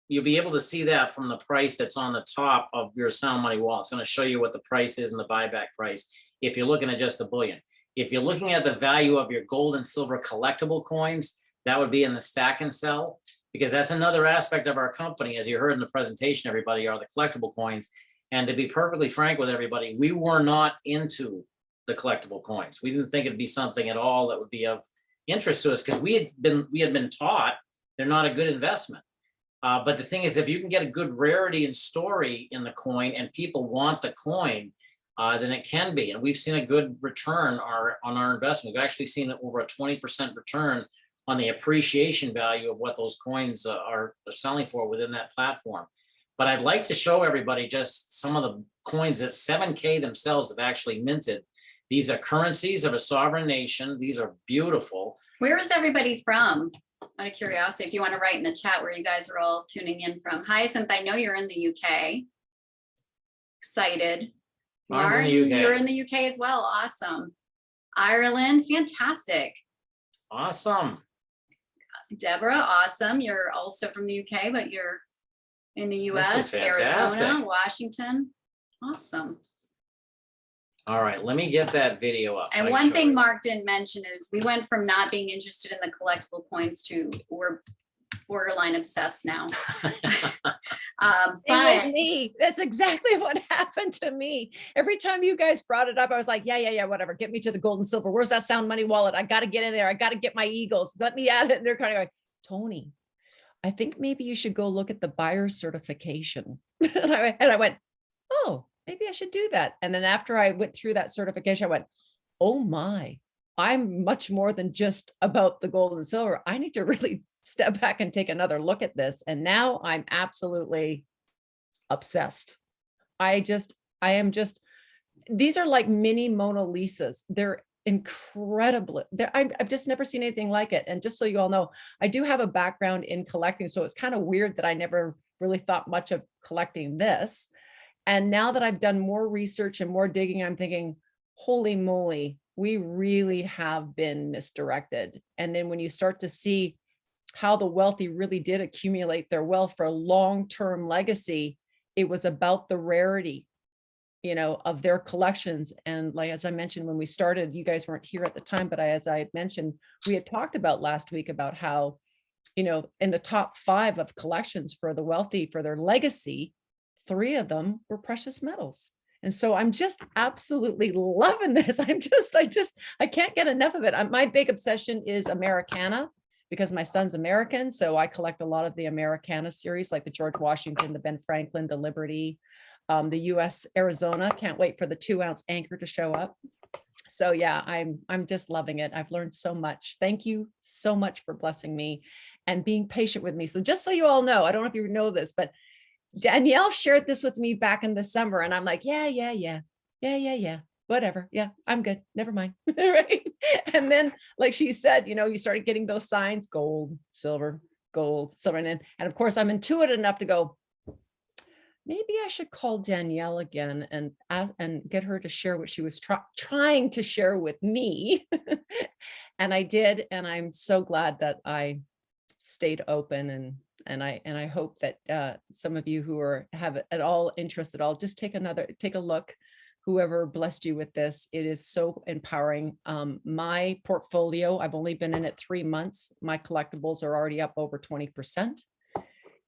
you'll be able to see that from the price that's on the top of your Sound Money wall. It's going to show you what the price is and the buyback price if you're looking at just the bullion. If you're looking at the value of your gold and silver collectible coins, that would be in the stack and sell, because that's another aspect of our company, as you heard in the presentation, everybody, are the collectible coins. And to be perfectly frank with everybody, we were not into the collectible coins. We didn't think it'd be something at all that would be of interest to us, because we had been taught they're not a good investment. But the thing is, if you can get a good rarity and story in the coin and people want the coin, then it can be. And we've seen a good return on our investment. We've actually seen over a 20% return on the appreciation value of what those coins are selling for within that platform. But I'd like to show everybody just some of the coins that 7K themselves have actually minted. These are currencies of a sovereign nation. These are beautiful. Where is everybody from? Out of curiosity, if you want to write in the chat where you guys are all tuning in from. Hyacinth, I know you're in the UK. Excited. Mine's in the Martin, UK. you're in the UK as well. Awesome. Ireland, fantastic. Awesome. Deborah, awesome. You're also from the UK, but you're in the This is US, fantastic. Arizona, Washington. Awesome. All right, let me get that video up. so I And can one show thing you. Mark didn't mention is we went from not being interested in the collectible coins to we're borderline obsessed now. Same But with me. That's exactly what happened to me. Every time you guys brought it up, I was like, yeah, whatever. Get me to the gold and silver. Where's that sound money wallet? I got to get in there. I got to get my Eagles. Let me at it. And they're kind of like, Tony, I think maybe you should go look at the buyer certification. And I went, oh, maybe I should do that. And then after I went through that certification, I went, oh my, I'm much more than just about the gold and silver. I need to really step back and take another look at this. And now I'm absolutely obsessed. I am just, these are like mini Mona Lisas. They're incredible. I've just never seen anything like it. And just so you all know, I do have a background in collecting. So it's kind of weird that I never really thought much of collecting this. And now that I've done more research and more digging, I'm thinking, holy moly, we really have been misdirected. And then when you start to see how the wealthy really did accumulate their wealth for long-term legacy, it was about the rarity, of their collections. And like, as I mentioned, when we started, you guys weren't here at the time, but as I had mentioned, we had talked about last week about how, in the top 5 of collections for the wealthy, for their legacy, 3 of them were precious metals. And so I'm just absolutely loving this. I can't get enough of it. My big obsession is Americana, because my son's American. So I collect a lot of the Americana series, like the George Washington, the Ben Franklin, the Liberty, the US Arizona. Can't wait for the 2-ounce anchor to show up. So yeah, I'm just loving it. I've learned so much. Thank you so much for blessing me and being patient with me. So just so you all know, I don't know if you know this, but Danielle shared this with me back in the summer, and I'm like, yeah, whatever. Yeah, I'm good. Never mind. Right. And then, like she said, you started getting those signs, gold, silver. And of course, I'm intuitive enough to go, maybe I should call Danielle again and get her to share what she was trying to share with me. And I did. And I'm so glad that I stayed open, and I hope that some of you who have at all interest at all, just take a look. Whoever blessed you with this, it is so empowering. My portfolio, I've only been in it 3 months. My collectibles are already up over 20%.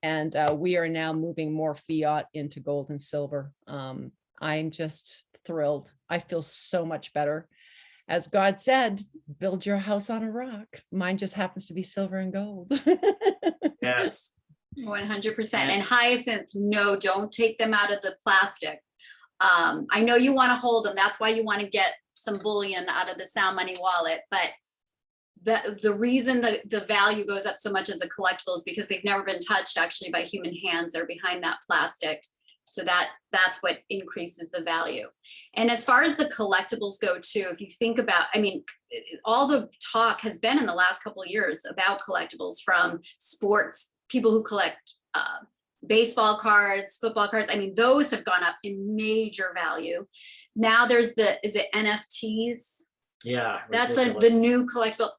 And we are now moving more fiat into gold and silver. I'm just thrilled. I feel so much better. As God said, build your house on a rock. Mine just happens to be silver and gold. Yes. 100%. And Hyacinth, no, don't take them out of the plastic. I know you want to hold them. That's why you want to get some bullion out of the sound money wallet. But the reason the value goes up so much as a collectible is because they've never been touched actually by human hands. They're behind that plastic. So that's what increases the value. And as far as the collectibles go too, if you think about, all the talk has been in the last couple of years about collectibles, from sports, people who collect baseball cards, football cards. Those have gone up in major value. Now there's is it NFTs? Yeah. That's ridiculous. the new collectible.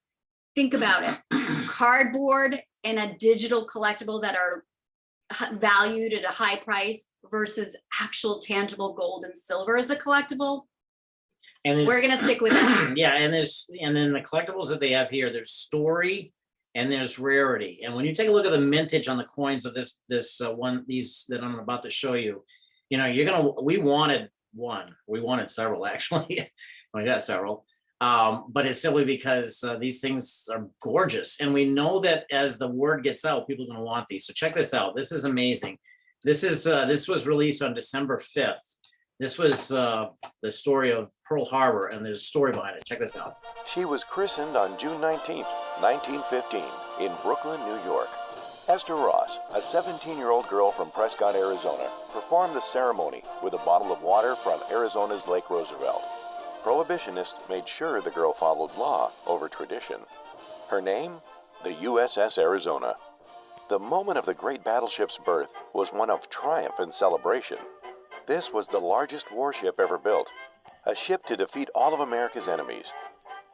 Think about it. Cardboard and a digital collectible that are valued at a high price versus actual tangible gold and silver as a collectible. And we're going to stick with that. Yeah. And then the collectibles that they have here, there's story and there's rarity. And when you take a look at the mintage on the coins of these that I'm about to show you, we wanted one. We wanted several, actually. We got several. But it's simply because these things are gorgeous. And we know that as the word gets out, people are going to want these. So check this out. This is amazing. This was released on December 5th. This was the story of Pearl Harbor, and there's a story behind it. Check this out. She was christened on June 19th, 1915, in Brooklyn, New York. Esther Ross, a 17-year-old girl from Prescott, Arizona, performed the ceremony with a bottle of water from Arizona's Lake Roosevelt. Prohibitionists made sure the girl followed law over tradition. Her name? The USS Arizona. The moment of the great battleship's birth was one of triumph and celebration. This was the largest warship ever built, a ship to defeat all of America's enemies.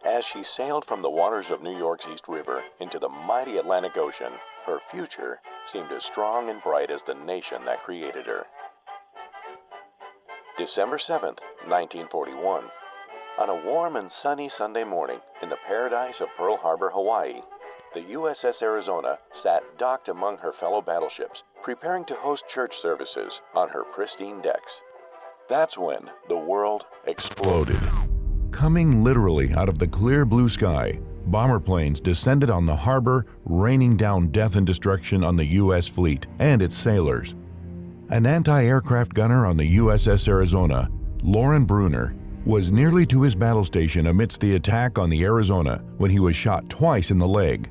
As she sailed from the waters of New York's East River into the mighty Atlantic Ocean, her future seemed as strong and bright as the nation that created her. December 7th, 1941. On a warm and sunny Sunday morning in the paradise of Pearl Harbor, Hawaii, the USS Arizona sat docked among her fellow battleships, preparing to host church services on her pristine decks. That's when the world exploded. Coming literally out of the clear blue sky, bomber planes descended on the harbor, raining down death and destruction on the U.S. fleet and its sailors. An anti-aircraft gunner on the USS Arizona, Lauren Bruner, was nearly to his battle station amidst the attack on the Arizona when he was shot twice in the leg.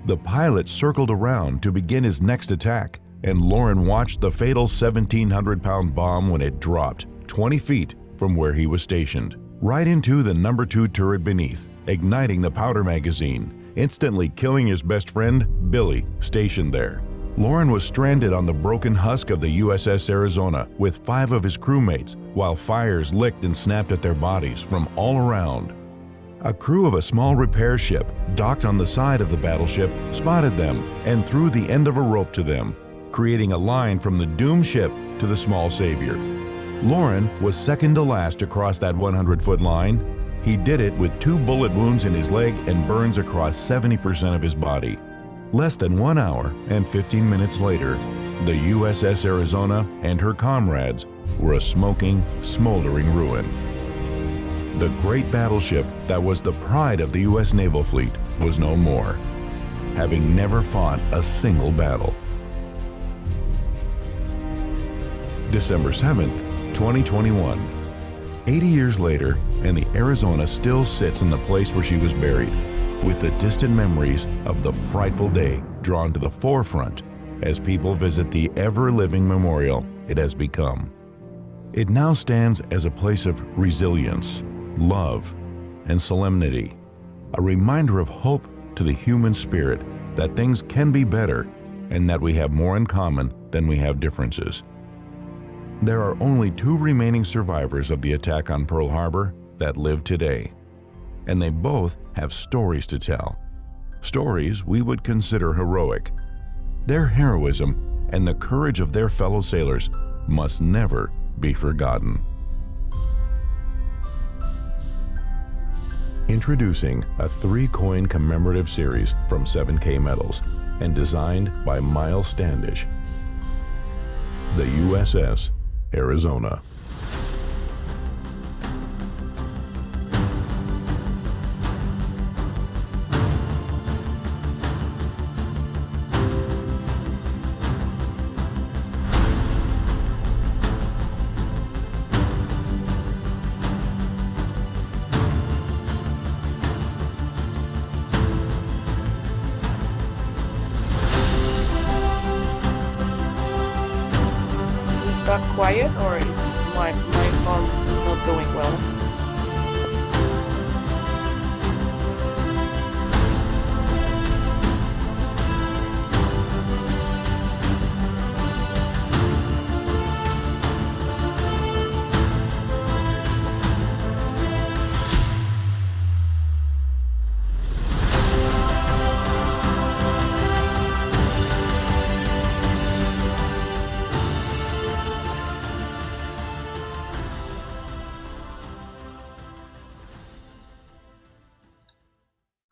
The pilot circled around to begin his next attack, and Lauren watched the fatal 1,700-pound bomb when it dropped 20 feet from where he was stationed, right into the number 2 turret beneath, igniting the powder magazine, instantly killing his best friend, Billy, stationed there. Lauren was stranded on the broken husk of the USS Arizona with 5 of his crewmates, while fires licked and snapped at their bodies from all around. A crew of a small repair ship docked on the side of the battleship spotted them and threw the end of a rope to them, creating a line from the doomed ship to the small savior. Lauren was second to last to cross that 100-foot line. He did it with 2 bullet wounds in his leg and burns across 70% of his body. Less than 1 hour and 15 minutes later, the USS Arizona and her comrades were a smoking, smoldering ruin. The great battleship that was the pride of the U.S. naval fleet was no more, having never fought a single battle. December 7th, 2021. 80 years later, and the Arizona still sits in the place where she was buried, with the distant memories of the frightful day drawn to the forefront as people visit the ever-living memorial it has become. It now stands as a place of resilience, love, and solemnity, a reminder of hope to the human spirit that things can be better and that we have more in common than we have differences. There are only 2 remaining survivors of the attack on Pearl Harbor that live today, and they both have stories to tell, stories we would consider heroic. Their heroism and the courage of their fellow sailors must never be forgotten. Introducing a 3-coin commemorative series from 7K Metals and designed by Miles Standish. The USS Arizona. That quiet, or is my phone not doing well?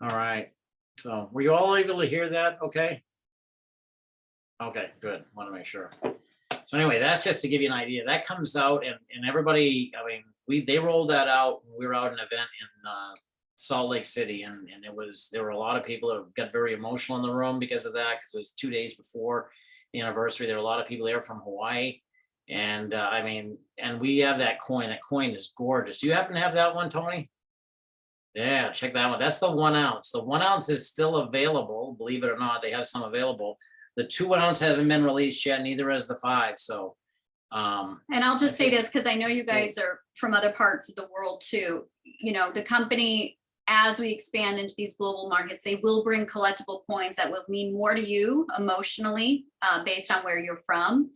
All right. So were you all able to hear that? Okay. Okay, good. Want to make sure. So anyway, that's just to give you an idea. That comes out and everybody, I mean, they rolled that out. We were out at an event in Salt Lake City, and there were a lot of people that got very emotional in the room because of that, because it was 2 days before the anniversary. There were a lot of people there from Hawaii. And I mean, and we have that coin. That coin is gorgeous. Do you happen to have that one, Tony? Yeah, check that one. That's the 1 ounce. The 1 ounce is still available. Believe it or not, they have some available. The 2 ounce hasn't been released yet, neither has the 5. So, And I'll just say this, because I know you it's guys are from other parts of the world too. You know, the company, as we expand into these global markets, they will bring collectible coins that will mean more to you emotionally, based on where you're from.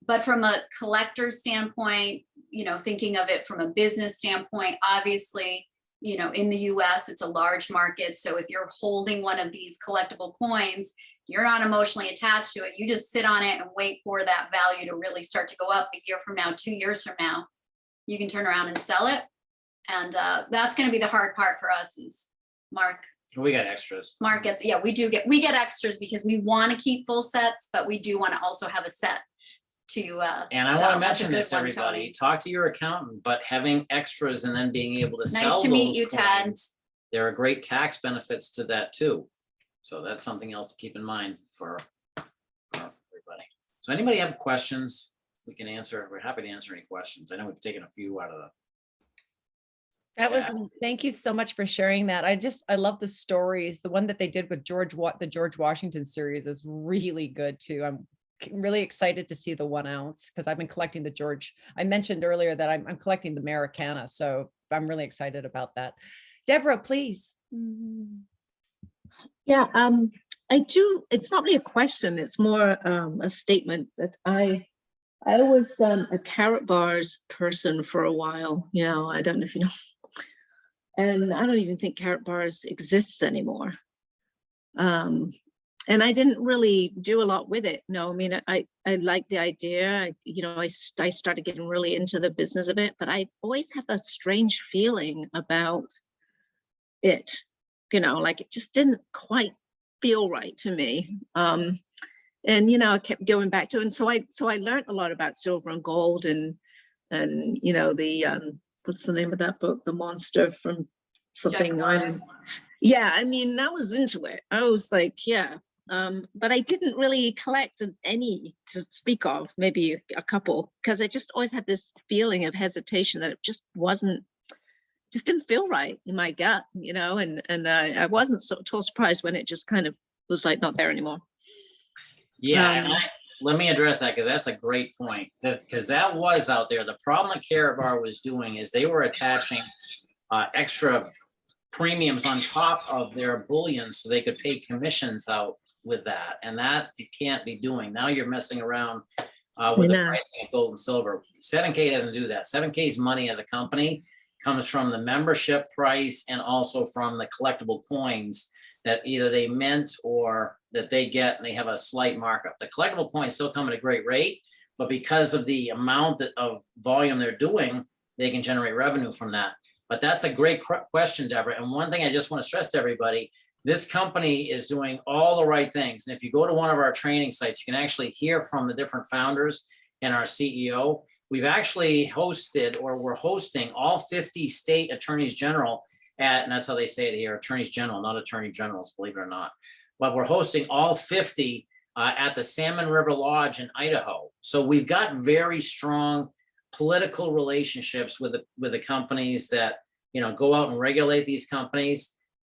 But from a collector standpoint, you know, thinking of it from a business standpoint, obviously, you know, in the US, it's a large market. So if you're holding one of these collectible coins, you're not emotionally attached to it. You just sit on it and wait for that value to really start to go up a year from now, 2 years from now. you can turn around and sell it. And that's going to be the hard part for us is We got extras. markets. Yeah, we get extras because we want to keep full sets, but we do want to also have a set to And I want to sell. That's a mention good this, one, everybody, Tony. talk to your accountant, but having extras and then being able to Nice sell to meet those you, Ted. coins, there are great tax benefits to that too. So that's something else to keep in mind for everybody. So anybody have questions we can answer? We're happy to answer any questions. I know we've taken a few out of the. That was, chat. thank you so much for sharing that. I love the stories. The one that they did with the George Washington series is really good too. I'm really excited to see the 1 ounce because I've been collecting the George. I mentioned earlier that I'm collecting the Americana, so I'm really excited about that. Deborah, please. Yeah, I do. It's not really a question. It's more a statement that I was a Carrot Bars person for a while. You know, I don't know if you know, and I don't even think Carrot Bars exists anymore. And I didn't really do a lot with it. No, I mean, I like the idea. I started getting really into the business of it, but I always have a strange feeling about it. Like it just didn't quite feel right to me. And I kept going back to it. And so I learned a lot about silver and gold and the what's the name of that book? The Monster from something. Yeah, I mean, I was into it. I was like, yeah. But I didn't really collect any to speak of, maybe a couple, because I just always had this feeling of hesitation that it just didn't feel right in my gut, and I wasn't so at all surprised when it just kind of was like not there anymore. Yeah, and let me address that because that's a great point. Because that was out there. The problem that Carrot Bar was doing is they were attaching extra premiums on top of their bullion so they could pay commissions out with that, and that you can't be doing. Now you're messing around with the pricing of gold and silver. 7K doesn't do that. 7K's money as a company comes from the membership price and also from the collectible coins that either they mint or that they get, and they have a slight markup. The collectible coins still come at a great rate, but because of the amount of volume they're doing, they can generate revenue from that. But that's a great question, Deborah. And one thing I just want to stress to everybody, this company is doing all the right things. And if you go to one of our training sites, you can actually hear from the different founders and our CEO. We've actually hosted, or we're hosting, all 50 state attorneys general and that's how they say it here, attorneys general, not attorney generals, believe it or not. But we're hosting all 50 at the Salmon River Lodge in Idaho. So we've got very strong political relationships with the companies that, go out and regulate these companies.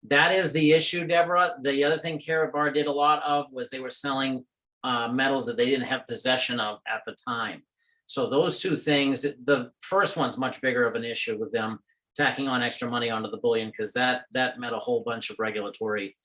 That is the issue, Deborah. The other thing Carrot Bar did a lot of was they were selling metals that they didn't have possession of at the time. So those two things, the first one's much bigger of an issue with them tacking on extra money onto the bullion, because that met a whole bunch of regulatory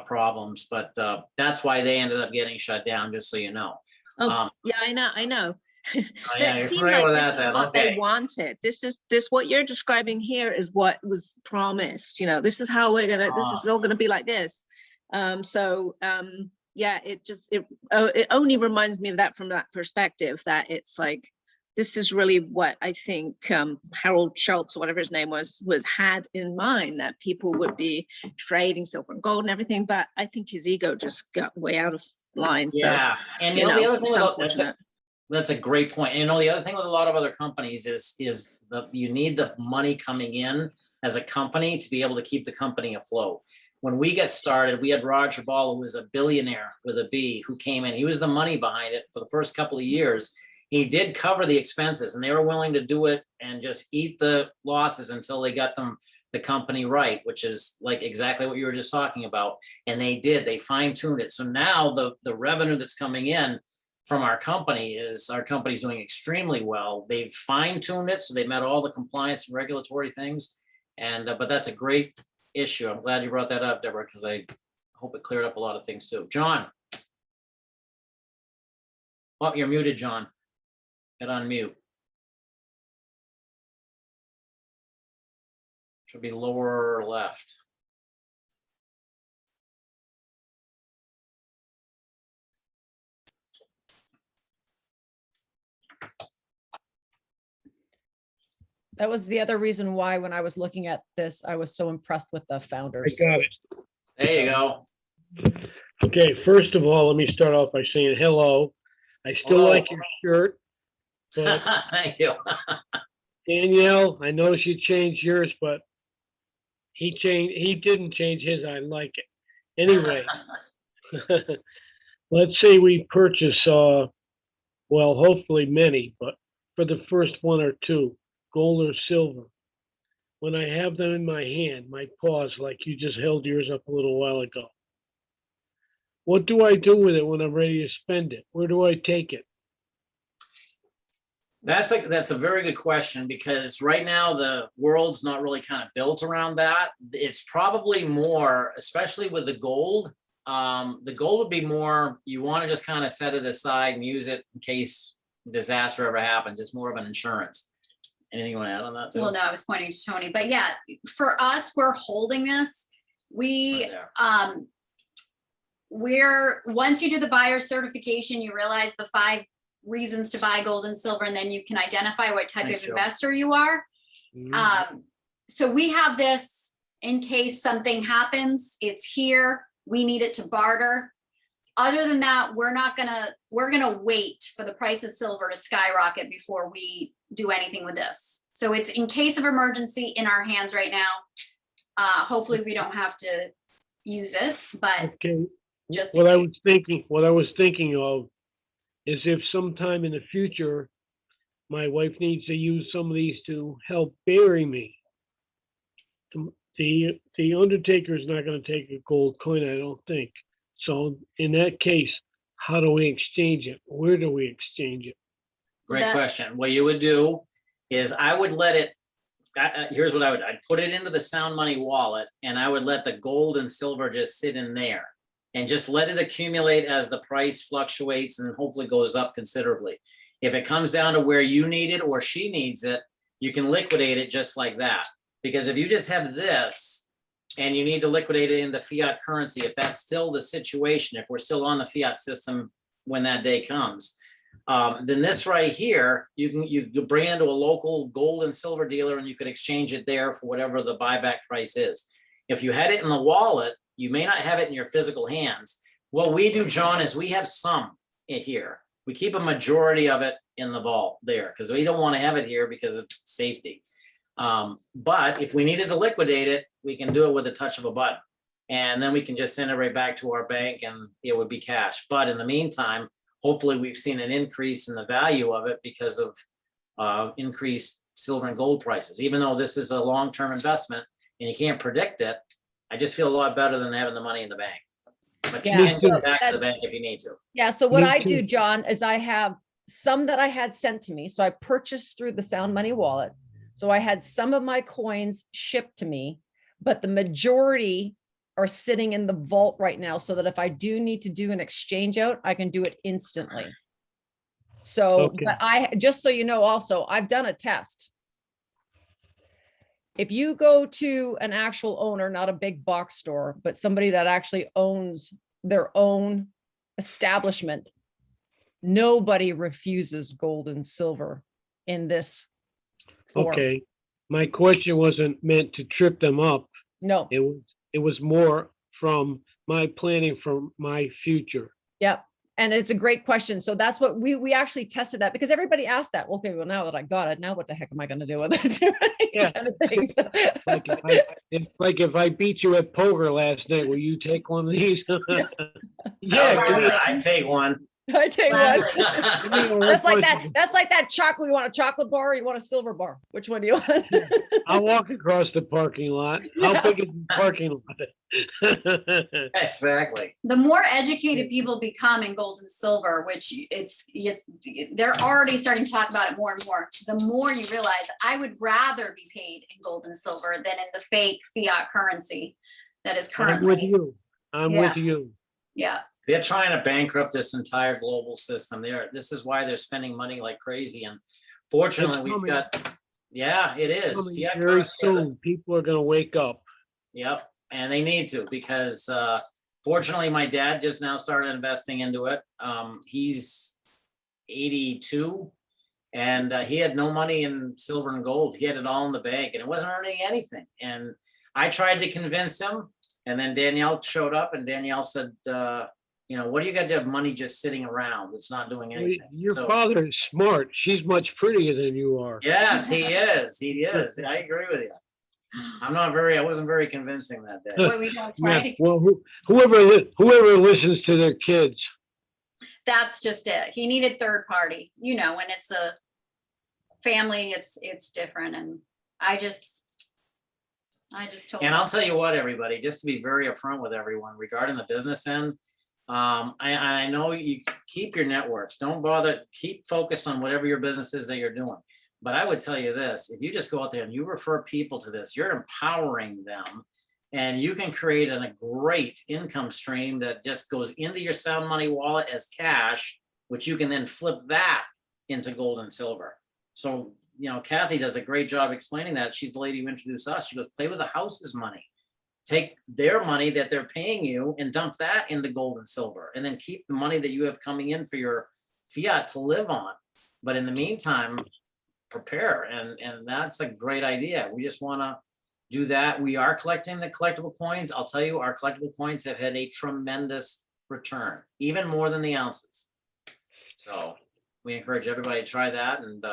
problems. But that's why they ended up getting shut down, just so you know. Yeah, I know. Oh, yeah, It seemed like this is what okay. they wanted. This what you're describing here is what was promised. This is how we're gonna. This is all gonna be like this. Yeah, it only reminds me of that from that perspective, that it's like, this is really what I think Harold Schultz, or whatever his name was had in mind, that people would be trading silver and gold and everything. But I think his ego just got way out of line. Yeah, so, and the other thing about that's a great point. And the other thing with a lot of other companies is you need the money coming in as a company to be able to keep the company afloat. When we get started, we had Roger Ball, who was a billionaire with a B, who came in. He was the money behind it for the first couple of years. He did cover the expenses, and they were willing to do it and just eat the losses until they got the company right, which is like exactly what you were just talking about. And they did. They fine-tuned it. So now the revenue that's coming in from our company's doing extremely well. They've fine-tuned it, so they met all the compliance and regulatory things. And but that's a great issue. I'm glad you brought that up, Deborah, because I hope it cleared up a lot of things too. John. Oh, you're muted, John. Get on mute. Should be lower left. That was the other reason why, when I was looking at this, I was so impressed with the I founders. got it. There you go. Okay, first of all, let me start off by saying hello. I still Hello. like your shirt, but Thank you. Danielle, I noticed you changed yours, but he didn't change his. I like it. Anyway, let's say we purchase, well, hopefully many, but for the first one or two, gold or silver. When I have them in my hand, my paws, like you just held yours up a little while ago. What do I do with it when I'm ready to spend it? Where do I take it? That's a very good question, because right now the world's not really kind of built around that. It's probably more, especially with the gold. The gold would be more, you want to just kind of set it aside and use it in case disaster ever happens. It's more of an insurance. Anything you want to add on that too? Well, no, I was pointing to Tony, but yeah, for us, we're holding this. We, Right there. once you do the buyer certification, you realize the 5 reasons to buy gold and silver, and then you can identify what type Thanks, of Joe. investor you are. So we have this in case something happens, it's here, we need it to barter. Other than that, we're gonna wait for the price of silver to skyrocket before we do anything with this. So it's in case of emergency in our hands right now. Hopefully we don't have to use it, but Okay, just what in I case. was thinking of is if sometime in the future, my wife needs to use some of these to help bury me. The undertaker is not gonna take a gold coin, I don't think. So in that case, how do we exchange it? Where do we exchange it? Great That- question. What you would do is I would let it, here's what I'd put it into the Sound Money wallet, and I would let the gold and silver just sit in there and just let it accumulate as the price fluctuates and hopefully goes up considerably. If it comes down to where you need it or she needs it, you can liquidate it just like that. Because if you just have this and you need to liquidate it into fiat currency, if that's still the situation, if we're still on the fiat system when that day comes, then this right here, you can bring it into a local gold and silver dealer and you could exchange it there for whatever the buyback price is. If you had it in the wallet, you may not have it in your physical hands. What we do, John, is we have some in here. We keep a majority of it in the vault there because we don't want to have it here because it's safety. But if we needed to liquidate it, we can do it with a touch of a button. And then we can just send it right back to our bank and it would be cash. But in the meantime, hopefully we've seen an increase in the value of it because of increased silver and gold prices. Even though this is a long-term investment and you can't predict it, I just feel a lot better than having the money in the bank. But you Yeah, can get so it back to the that's- bank if you need to. Yeah, so what Me I too. do, John, is I have some that I had sent to me. So I purchased through the Sound Money wallet. So I had some of my coins shipped to me, but the majority are sitting in the vault right now so that if I do need to do an exchange out, I can do it instantly. So, Okay. but just so you know, also, I've done a test. If you go to an actual owner, not a big box store, but somebody that actually owns their own establishment, nobody refuses gold and silver in this form. Okay, my question wasn't meant to trip them up. No, It was more from my planning for my future. yep. And it's a great question. So that's what we actually tested that because everybody asked that. Okay, well, now that I got it, now what the heck am I going to do with it? Yeah. Kind of thing. So- Like if I beat you at poker last night, will you take one of these? Yeah, give me- I'd take one. I tell you what. give me a whole That's like bunch that. of- That's like that chocolate. You want a chocolate bar or you want a silver bar? Which one do you want? I'll walk across the parking lot. Yeah. How big is the parking lot? Exactly. The more educated people become in gold and silver, which they're already starting to talk about it more and more. The more you realize I would rather be paid in gold and silver than in the fake fiat currency that is I'm with currently, you. I'm with you. yeah. They're trying to bankrupt this entire global system. This is why they're spending money like crazy. And fortunately, It's we've coming. got, yeah, it is. Coming Fiat Very currency is a- soon, people are gonna wake up. Yep, and they need to because fortunately, my dad just now started investing into it. He's 82 And he had no money in silver and gold. He had it all in the bank and it wasn't earning anything. And I tried to convince him. And then Danielle showed up and Danielle said, what do you got to have money just sitting around? It's not doing anything. Your father is smart. She's much prettier than you are. Yes, he is. He is. I agree with you. I wasn't very convincing that day. Boy, we don't try Yes, to- well, whoever listens to their kids. That's just it. He needed third party, when it's a family, it's different. And I just told And him. I'll tell you what, everybody, just to be very upfront with everyone regarding the business end, I know you keep your networks. Don't bother. Keep focused on whatever your business is that you're doing. But I would tell you this, if you just go out there and you refer people to this, you're empowering them and you can create a great income stream that just goes into your sound money wallet as cash, which you can then flip that into gold and silver. So, Kathy does a great job explaining that. She's the lady who introduced us. She goes, play with the house's money. Take their money that they're paying you and dump that into gold and silver, and then keep the money that you have coming in for your fiat to live on. But in the meantime, prepare. And that's a great idea. We just want to do that. We are collecting the collectible coins. I'll tell you, our collectible coins have had a tremendous return, even more than the ounces. So we encourage everybody to try that. And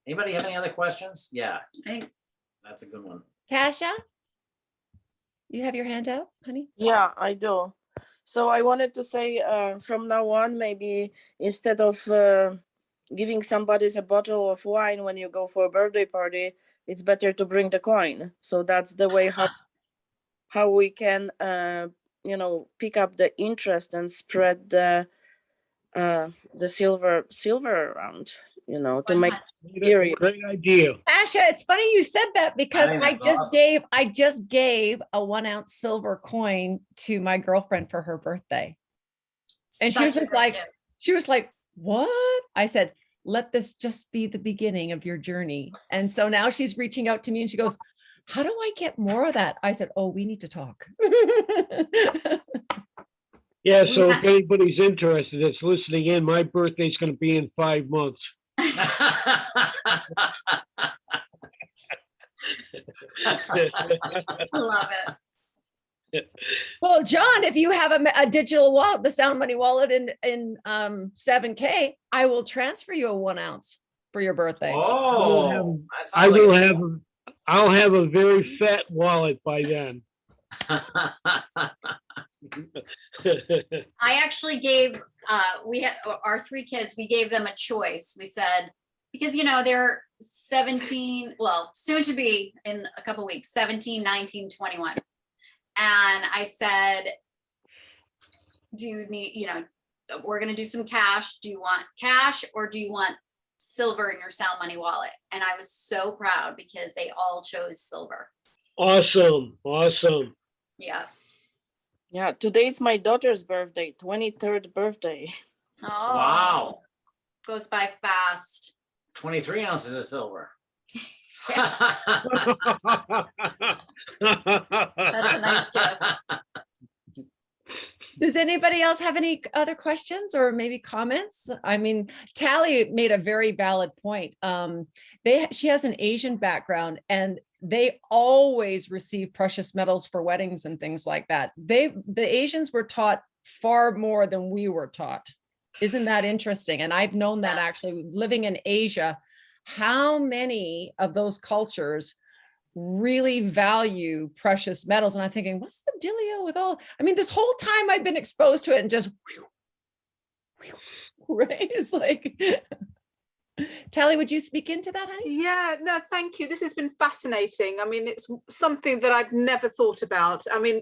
anybody have any other questions? Yeah, I think that's a good one. Kasia, you have your hand up, honey? Yeah, I do. So I wanted to say from now on, maybe instead of giving somebody a bottle of wine when you go for a birthday party, it's better to bring the coin. So that's the way how we can pick up the interest and spread the silver around, to make period. Great idea. Kasia, it's funny you said that because think I that's just awesome. gave a 1 ounce silver coin to my girlfriend for her birthday. And she was such a just great like, gift. what? I said, let this just be the beginning of your journey. And so now she's reaching out to me and she goes, how do I get more of that? I said, oh, we need to talk. Yeah, so if anybody's interested that's listening in, my birthday's going to be in 5 months. I love it. Well, John, if you have a digital wallet, the Sound Money wallet in 7K, I will transfer you a 1 ounce for your birthday. Oh, that sounds I like will a- have, I'll have a very fat wallet by then. I actually gave, we had our 3 kids, we gave them a choice. We said, because, they're 17, well, soon to be in a couple weeks, 17, 19, 21. And I said, do you need, we're going to do some cash. Do you want cash or do you want silver in your Sound Money wallet? And I was so proud because they all chose silver. Awesome. Yeah. Yeah, today's my daughter's birthday, 23rd birthday. Oh, Wow. goes by fast. 23 ounces of silver. That's a nice gift. Does anybody else have any other questions or maybe comments? I mean, Tally made a very valid point. She has an Asian background and they always receive precious metals for weddings and things like that. The Asians were taught far more than we were taught. Isn't that interesting? And I've known that actually living in Asia, how many of those cultures really value precious metals. And I'm thinking, what's the dealio with all, I mean, this whole time I've been exposed to it and just, right? It's like, Tally, would you speak into that, honey? Yeah, no, thank you. This has been fascinating. I mean, it's something that I'd never thought about. I mean,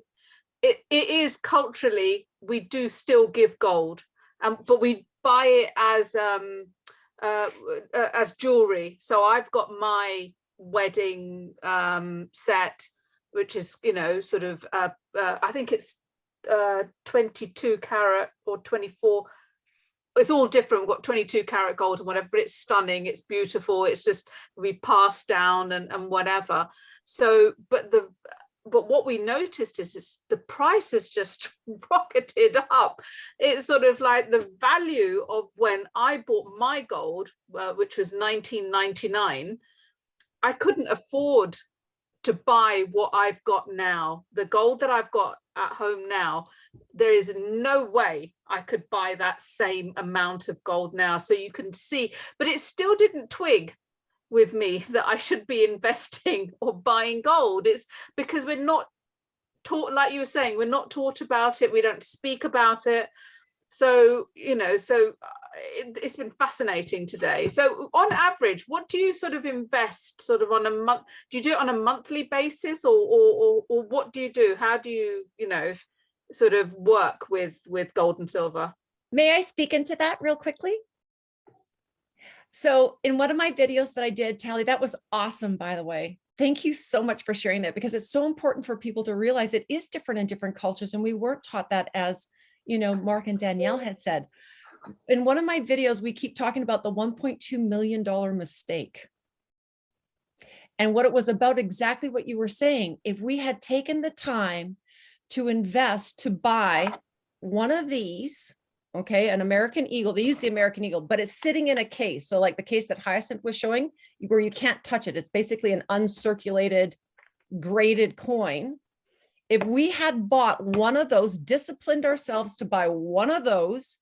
it is culturally, we do still give gold, but we buy it as jewelry. So I've got my wedding set, which is, sort of, I think it's 22 carat or 24. It's all different. We've got 22 karat gold and whatever, but it's stunning. It's beautiful. It's just we passed down and whatever. So, but but what we noticed is the price has just rocketed up. It's sort of like the value of when I bought my gold, which was 1999, I couldn't afford to buy what I've got now. The gold that I've got at home now, there is no way I could buy that same amount of gold now. So you can see, but it still didn't twig with me that I should be investing or buying gold. It's because we're not taught, like you were saying, we're not taught about it. We don't speak about it. So, you know, it's been fascinating today. So on average, what do you sort of invest sort of on a month? Do you do it on a monthly basis, or what do you do? How do you, you know, sort of work with gold and silver? May I speak into that real quickly? So in one of my videos that I did, Tally, that was awesome, by the way. Thank you so much for sharing that, because it's so important for people to realize it is different in different cultures. And we weren't taught that, as you know, Mark and Danielle had said. In one of my videos, we keep talking about the $1.2 million mistake. And what it was about, exactly what you were saying. If we had taken the time to invest to buy one of these, okay, an American Eagle, they use the American Eagle, but it's sitting in a case. So like the case that Hyacinth was showing, where you can't touch it. It's basically an uncirculated, graded coin. If we had bought one of those, disciplined ourselves to buy one of those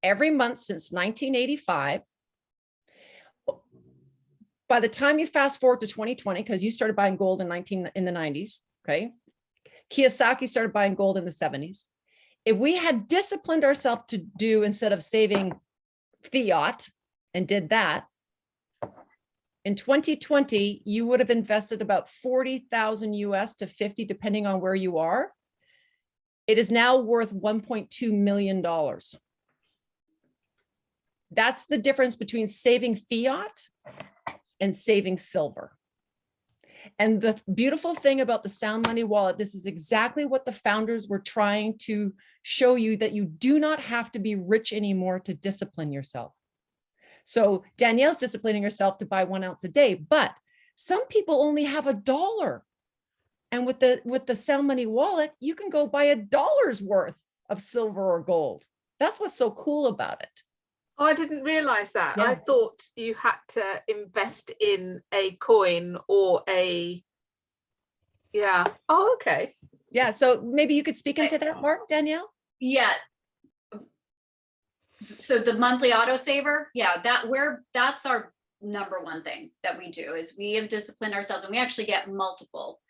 every month since 1985, by the time you fast forward to 2020, because you started buying gold in the 90s, okay? Kiyosaki started buying gold in the 70s. If we had disciplined ourselves to do, instead of saving fiat, and did that, in 2020, you would have invested about 40,000 US to 50, depending on where you are. It is now worth $1.2 million. That's the difference between saving fiat and saving silver. And the beautiful thing about the Sound Money Wallet, this is exactly what the founders were trying to show you, that you do not have to be rich anymore to discipline yourself. So Danielle's disciplining herself to buy 1 ounce a day, but some people only have $1. And with the Sound Money Wallet, you can go buy $1 worth of silver or gold. That's what's so cool about it. Oh, I didn't realize that. Yeah. I thought you had to invest in a coin or a, yeah. Oh, okay. Yeah, so maybe you could speak into that, Mark, Danielle? Yeah. So the monthly autosaver, yeah, that's our number one thing that we do, is we have disciplined ourselves, and we actually get multiple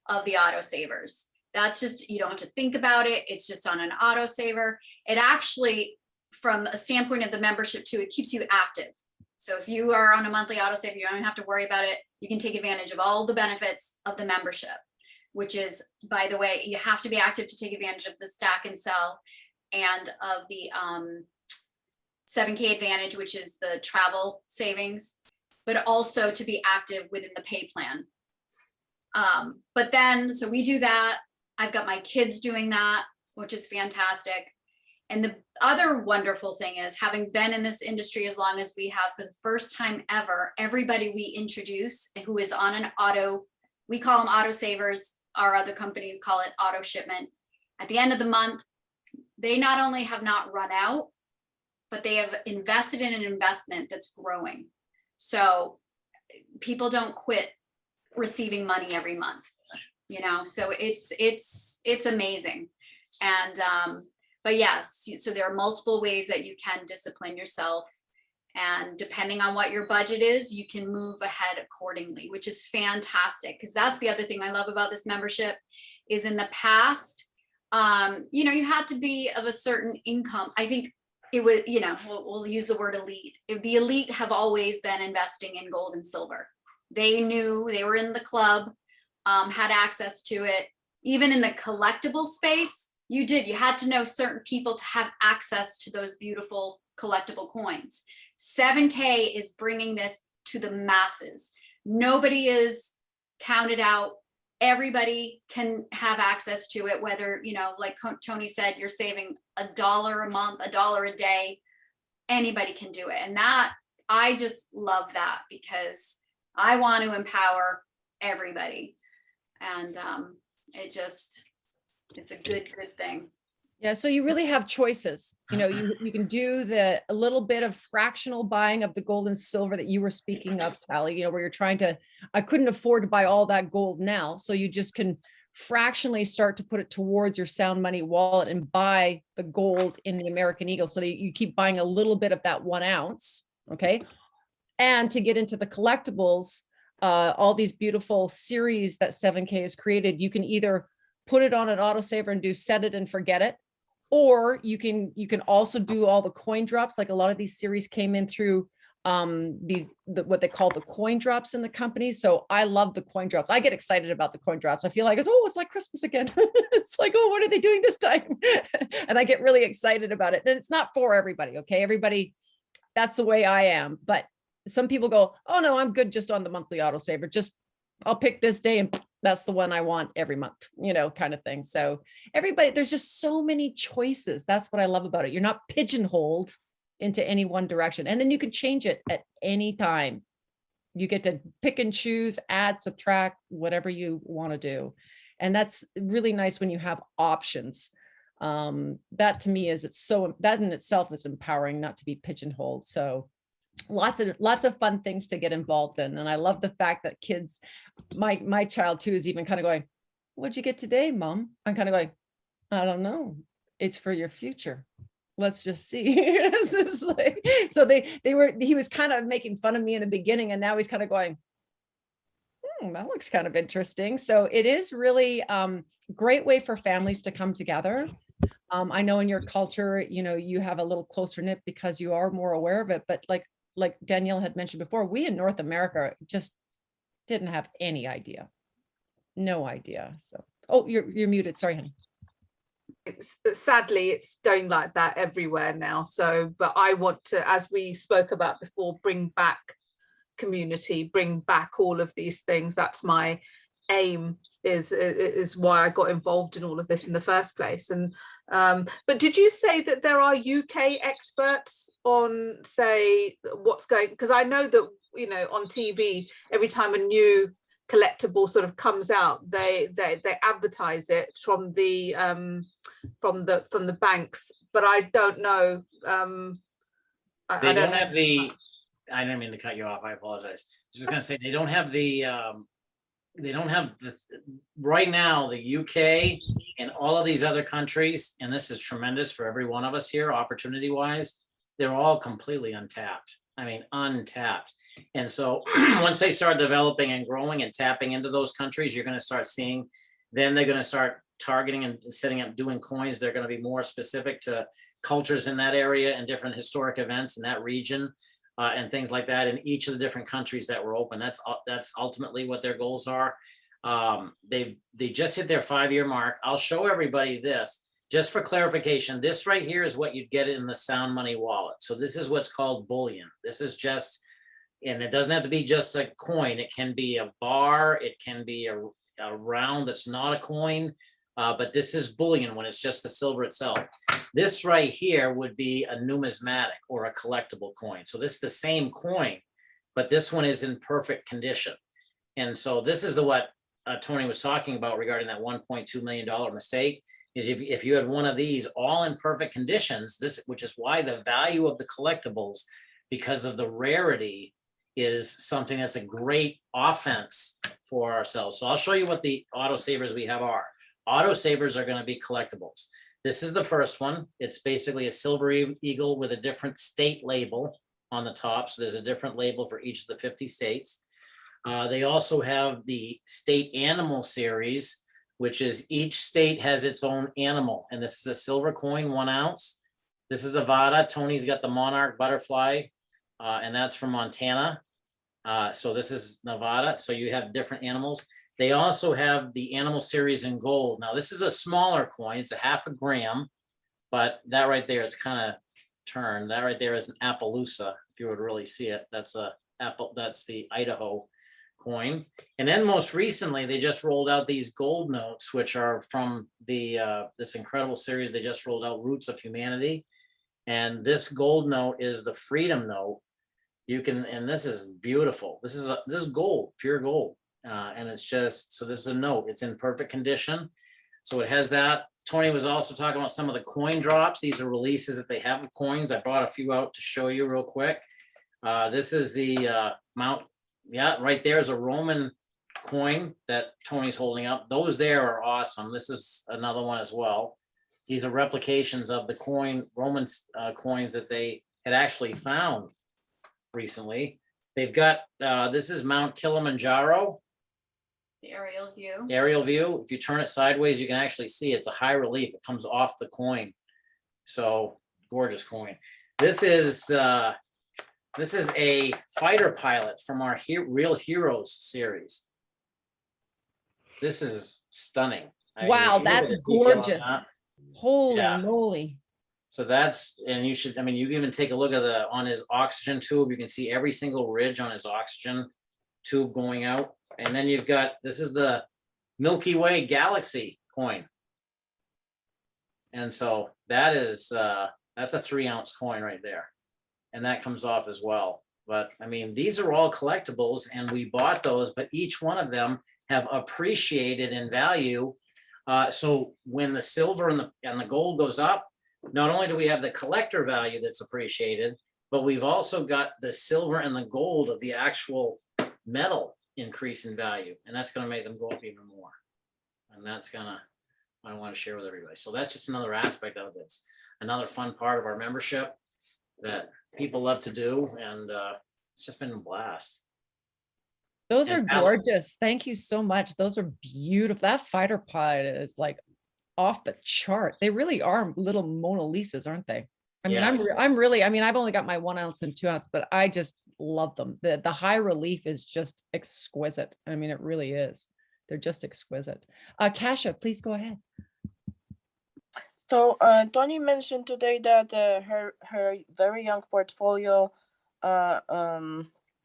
of the autosavers. That's just, you don't have to think about it. It's just on an autosaver. It actually, from a standpoint of the membership too, it keeps you active. So if you are on a monthly autosaver, you don't have to worry about it. You can take advantage of all the benefits of the membership, which is, by the way, you have to be active to take advantage of the stack and sell, and of the 7K Advantage, which is the travel savings, but also to be active within the pay plan. But then, so we do that. I've got my kids doing that, which is fantastic. And the other wonderful thing is, having been in this industry as long as we have, for the first time ever, everybody we introduce who is on an auto, we call them auto savers, our other companies call it auto shipment. At the end of the month, they not only have not run out, but they have invested in an investment that's growing. So people don't quit receiving money every month, you know, so it's amazing. And, but yes, so there are multiple ways that you can discipline yourself, and depending on what your budget is, you can move ahead accordingly, which is fantastic. Because that's the other thing I love about this membership, is in the past, you know, you had to be of a certain income. I think it was, you know, we'll use the word elite. The elite have always been investing in gold and silver. They knew, they were in the club, had access to it. Even in the collectible space, you had to know certain people to have access to those beautiful collectible coins. 7K is bringing this to the masses. Nobody is counted out. Everybody can have access to it, whether, you know, like Tony said, you're saving $1 a month, $1 a day, anybody can do it. And that, I just love that, because I want to empower everybody. And It's a good thing. Yeah, so you really have choices. You know, you can do a little bit of fractional buying of the gold and silver that you were speaking of, Tally, you know, where you're trying to, I couldn't afford to buy all that gold now. So you just can fractionally start to put it towards your sound money wallet and buy the gold in the American Eagle. So that you keep buying a little bit of that 1 ounce. Okay. And to get into the collectibles, all these beautiful series that 7K has created, you can either put it on an autosaver and do set it and forget it, or you can also do all the coin drops. Like a lot of these series came in through what they call the coin drops in the company. So I love the coin drops. I get excited about the coin drops. I feel like it's like Christmas again. It's like, oh, what are they doing this time? And I get really excited about it. And it's not for everybody. Okay. Everybody, that's the way I am. But some people go, oh no, I'm good just on the monthly autosaver. Just I'll pick this day and that's the one I want every month, you know, kind of thing. So everybody, there's just so many choices. That's what I love about it. You're not pigeonholed into any one direction. And then you can change it at any time. You get to pick and choose, add, subtract, whatever you want to do. And that's really nice when you have options. That to me that in itself is empowering, not to be pigeonholed. So lots of fun things to get involved in. And I love the fact that kids, my child too, is even kind of going, what'd you get today, Mom? I'm kind of going, I don't know. It's for your future. Let's just see. It's just like, so he was kind of making fun of me in the beginning, and now he's kind of going, that looks kind of interesting. So it is really great way for families to come together. I know in your culture, you know, you have a little closer knit because you are more aware of it, but like Danielle had mentioned before, we in North America just didn't have any idea. No idea. So, oh, you're muted. Sorry, honey. Sadly, it's going like that everywhere now. So, but I want to, as we spoke about before, bring back community, bring back all of these things. That's my aim, is why I got involved in all of this in the first place. And but did you say that there are UK experts on, say, what's going, because I know that, you know, on TV every time a new collectible sort of comes out, they advertise it from the banks, but I don't know. They don't have the, I didn't mean to cut you off, I apologize. I was just gonna say, they don't have the right now, the UK and all of these other countries, and this is tremendous for every one of us here, opportunity wise, they're all completely untapped. I mean, untapped. And so once they start developing and growing and tapping into those countries, you're going to start seeing, then they're going to start targeting and setting up, doing coins. They're going to be more specific to cultures in that area and different historic events in that region, and things like that in each of the different countries that were open. That's ultimately what their goals are. They just hit their 5-year mark. I'll show everybody this just for clarification. This right here is what you'd get in the Sound Money wallet. So this is what's called bullion. This is just, and it doesn't have to be just a coin. It can be a bar. It can be a round that's not a coin. But this is bullion when it's just the silver itself. This right here would be a numismatic or a collectible coin. So this is the same coin, but this one is in perfect condition. And so this is what Tony was talking about regarding that $1.2 million mistake, is if you had one of these all in perfect conditions, which is why the value of the collectibles, because of the rarity, is something that's a great offense for ourselves. So I'll show you what the autosavers we have are. Autosavers are going to be collectibles. This is the first one. It's basically a silver eagle with a different state label on the top. So there's a different label for each of the 50 states. They also have the state animal series, which is each state has its own animal. And this is a silver coin, 1 ounce. This is Nevada. Tony's got the monarch butterfly, and that's from Montana. So this is Nevada. So you have different animals. They also have the animal series in gold. Now this is a smaller coin. It's a 0.5 gram, but that right there, it's kind of turned. That right there is an Appaloosa. If you would really see it, that's the Idaho coin. And then most recently, they just rolled out these gold notes, which are from the this incredible series they just rolled out, Roots of Humanity. And this gold note is the Freedom Note. You can, and this is beautiful. This is gold, pure gold. And it's just, so this is a note, it's in perfect condition. So it has that. Tony was also talking about some of the coin drops. These are releases that they have of coins. I brought a few out to show you real quick. This is the Mount, yeah, right there is a Roman coin that Tony's holding up. Those there are awesome. This is another one as well. These are replications of the Roman coins that they had actually found recently. They've got, this is Mount Kilimanjaro. The aerial view. If you turn it sideways, you can actually see it's a high relief. It comes off the coin. So gorgeous coin. This is a fighter pilot from our Real Heroes series. This is stunning. Wow, that's gorgeous. Holy Yeah. moly. So that's, and you should, I mean, you can even take a look at on his oxygen tube. You can see every single ridge on his oxygen tube going out. And then you've got, this is the Milky Way galaxy coin. And so that is, that's a 3-ounce coin right there. And that comes off as well. But I mean, these are all collectibles and we bought those, but each one of them have appreciated in value. So when the silver and the gold goes up, not only do we have the collector value that's appreciated, but we've also got the silver and the gold of the actual metal increase in value, and that's going to make them go up even more. And that's gonna, I want to share with everybody. So that's just another aspect of this, another fun part of our membership that people love to do, and it's just been a blast. Those are And Alan- gorgeous. Thank you so much. Those are beautiful. That fighter pilot is like off the chart. They really are little Mona Lisas, aren't they? I mean, Yes. I'm really, I mean, I've only got my 1 ounce and 2 ounce, but I just love them. The high relief is just exquisite. I mean, it really is. They're just exquisite. Kasia, please go ahead. So Tony mentioned today that her very young portfolio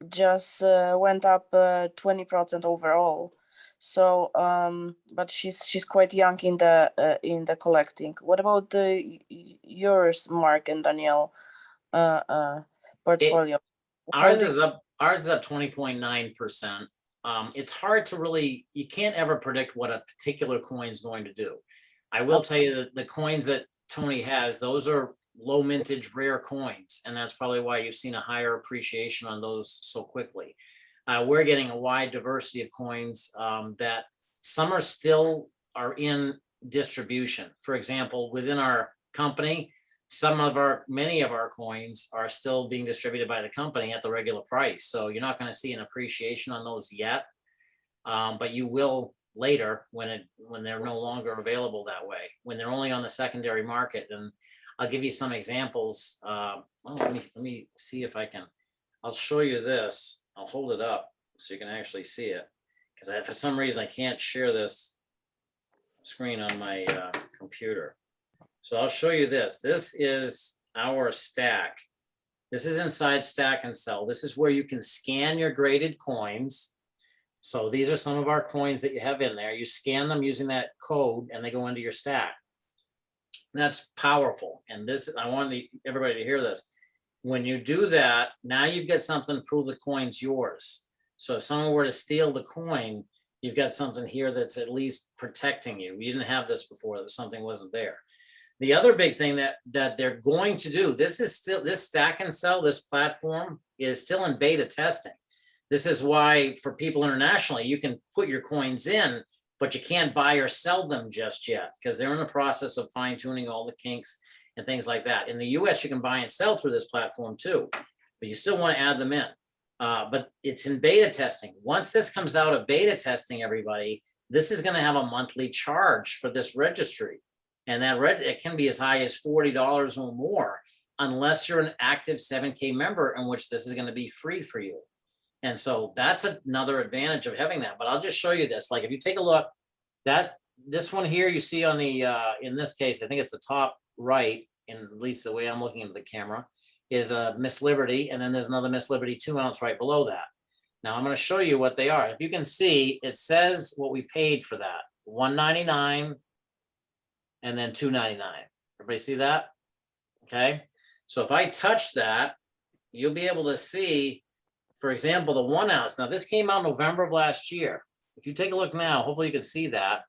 just went up 20% overall. So but she's quite young in the collecting. What about yours, Mark and Danielle, portfolio? Ours is up 20.9%. It's hard to really, you can't ever predict what a particular coin is going to do. I will tell you that the coins that Tony has, those are low mintage rare coins, and that's probably why you've seen a higher appreciation on those so quickly. We're getting a wide diversity of coins that some are in distribution. For example, within our company, many of our coins are still being distributed by the company at the regular price. So you're not going to see an appreciation on those yet, but you will later when they're no longer available that way, when they're only on the secondary market. And I'll give you some examples. Let me see if I can. I'll show you this. I'll hold it up so you can actually see it, because for some reason I can't share this screen on my computer. So I'll show you this. This is our stack. This is inside Stack and Sell. This is where you can scan your graded coins. So these are some of our coins that you have in there. You scan them using that code and they go into your stack. That's powerful. And this, I want everybody to hear this. When you do that, now you've got something to prove the coin's yours. So if someone were to steal the coin, you've got something here that's at least protecting you. You didn't have this before, that something wasn't there. The other big thing that they're going to do, this Stack and Sell, this platform is still in beta testing. This is why for people internationally, you can put your coins in, but you can't buy or sell them just yet because they're in the process of fine tuning all the kinks and things like that. In the US, you can buy and sell through this platform too, but you still want to add them in. But it's in beta testing. Once this comes out of beta testing, everybody, this is going to have a monthly charge for this registry. And that it can be as high as $40 or more, unless you're an active 7K member, in which this is going to be free for you. And so that's another advantage of having that. But I'll just show you this. Like if you take a look, this one here you see on the in this case, I think it's the top right, and at least the way I'm looking into the camera, is a Miss Liberty, and then there's another Miss Liberty 2 ounce right below that. Now I'm going to show you what they are. If you can see, it says what we paid for that: $199 and then $299. Everybody see that? Okay. So if I touch that, you'll be able to see, for example, the 1 ounce. Now this came out November of last year. if you take a look now, hopefully you can see that.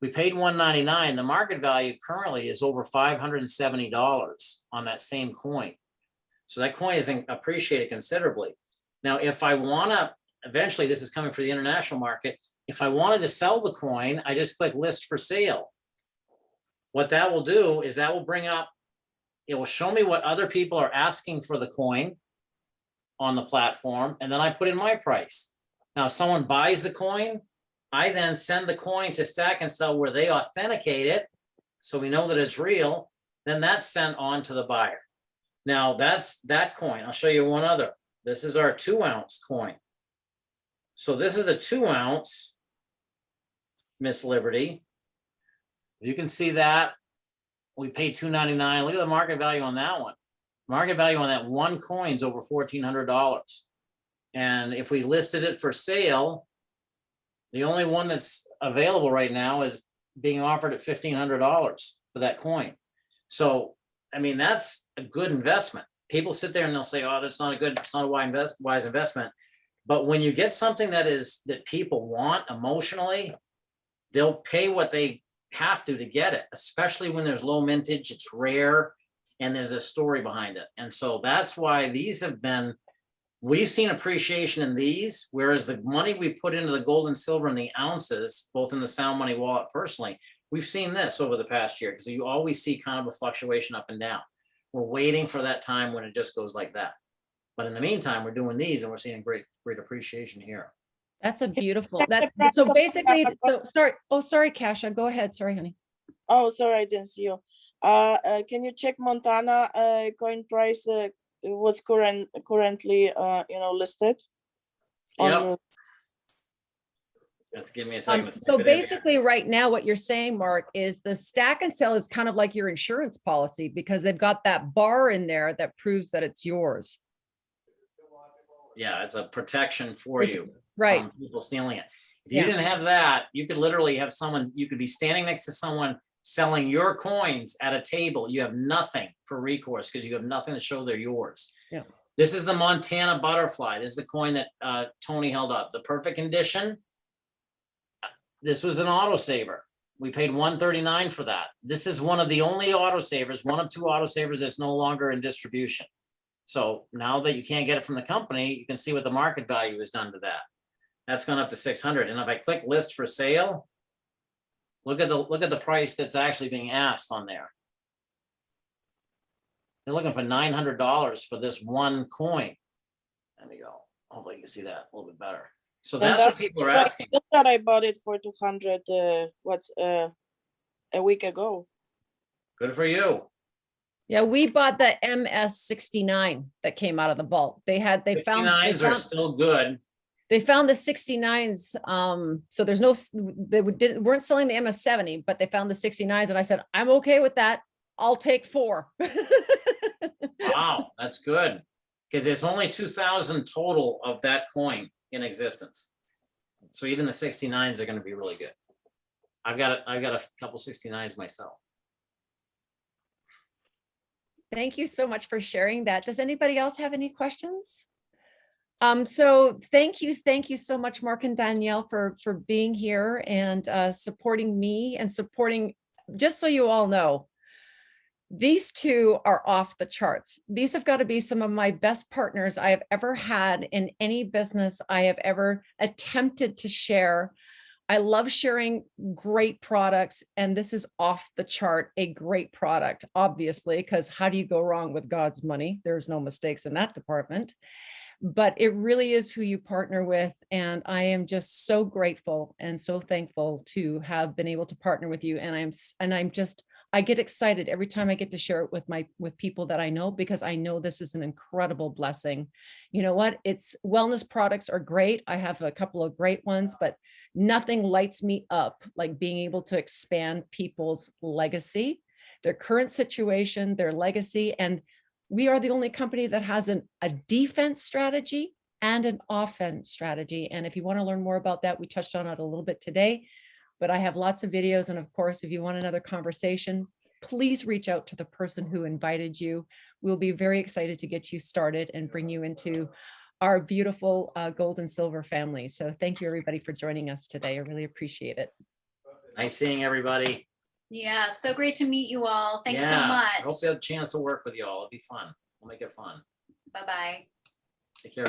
We paid $199. The market value currently is over $570 on that same coin. So that coin is appreciated considerably. Now, if I wanna, eventually this is coming for the international market. If I wanted to sell the coin, I just click list for sale. What that will do is that will bring up, it will show me what other people are asking for the coin on the platform, and then I put in my price. Now, if someone buys the coin, I then send the coin to Stack and Sell where they authenticate it, so we know that it's real. Then that's sent on to the buyer. Now that's that coin. I'll show you one other. This is our 2-ounce coin. So this is a 2-ounce Miss Liberty. You can see that we paid $2.99. Look at the market value on that one. Market value on that one coin's over $1,400. And if we listed it for sale, the only one that's available right now is being offered at $1,500 for that coin. So, I mean, that's a good investment. People sit there and they'll say, oh, that's not a good, it's not a wise investment. But when you get something that people want emotionally, they'll pay what they have to get it, especially when there's low mintage, it's rare, and there's a story behind it. And so that's why these have been, we've seen appreciation in these, whereas the money we put into the gold and silver and the ounces, both in the Sound Money wallet personally, we've seen this over the past year, because you always see kind of a fluctuation up and down. We're waiting for that time when it just goes like that. But in the meantime, we're doing these and we're seeing great appreciation here. That's a beautiful, so basically, so sorry. Oh, sorry, Kasha, go ahead. Sorry, honey. Oh, sorry, I didn't see you. Can you check Montana coin price? What's currently listed? Yep. You have to give me a second. So basically right now what you're saying, Mark, is the Stack and Sell is kind of like your insurance policy, because they've got that bar in there that proves that it's yours. Yeah, it's a protection for you. Right. From people stealing it. If you didn't have that, you could literally have someone, you could be standing next to someone selling your coins at a table. You have nothing for recourse because you have nothing to show they're yours. Yeah. This is the Montana butterfly. This is the coin that Tony held up. The perfect condition. This was an autosaver. We paid $139 for that. This is one of the only autosavers, one of 2 autosavers that's no longer in distribution. So now that you can't get it from the company, you can see what the market value has done to that. That's gone up to 600. And if I click list for sale, look at the price that's actually being asked on there. They're looking for $900 for this one coin. There we go. Hopefully you can see that a little bit better. So that's what people are asking. That I bought it for 200 a week ago. Good for you. Yeah, we bought the MS69 that came out of the vault. They found 59s are still good. They found the 69s. So there's no, they weren't selling the MS70, but they found the 69s. And I said, I'm okay with that. I'll take 4. Wow, that's good. Because there's only 2,000 total of that coin in existence. So even the 69s are going to be really good. I've got a couple 69s myself. Thank you so much for sharing that. Does anybody else have any questions? So thank you so much, Mark and Danielle, for being here and supporting me and supporting, just so you all know, these 2 are off the charts. These have got to be some of my best partners I have ever had in any business I have ever attempted to share. I love sharing great products, and this is off the chart, a great product, obviously, because how do you go wrong with God's money? There's no mistakes in that department. But it really is who you partner with. And I am just so grateful and so thankful to have been able to partner with you. And I get excited every time I get to share it with people that I know, because I know this is an incredible blessing. You know what? It's wellness products are great. I have a couple of great ones, but nothing lights me up like being able to expand people's legacy, their current situation, their legacy. And we are the only company that has a defense strategy and an offense strategy. And if you want to learn more about that, we touched on it a little bit today, but I have lots of videos. And of course, if you want another conversation, please reach out to the person who invited you. We'll be very excited to get you started and bring you into our beautiful gold and silver family. So thank you, everybody, for joining us today. I really appreciate it. Nice seeing everybody. Yeah, so great to meet you all. Thanks so Yeah, much. I hope you have a chance to work with you all. It'll be fun. We'll make it fun. Bye-bye. Take care.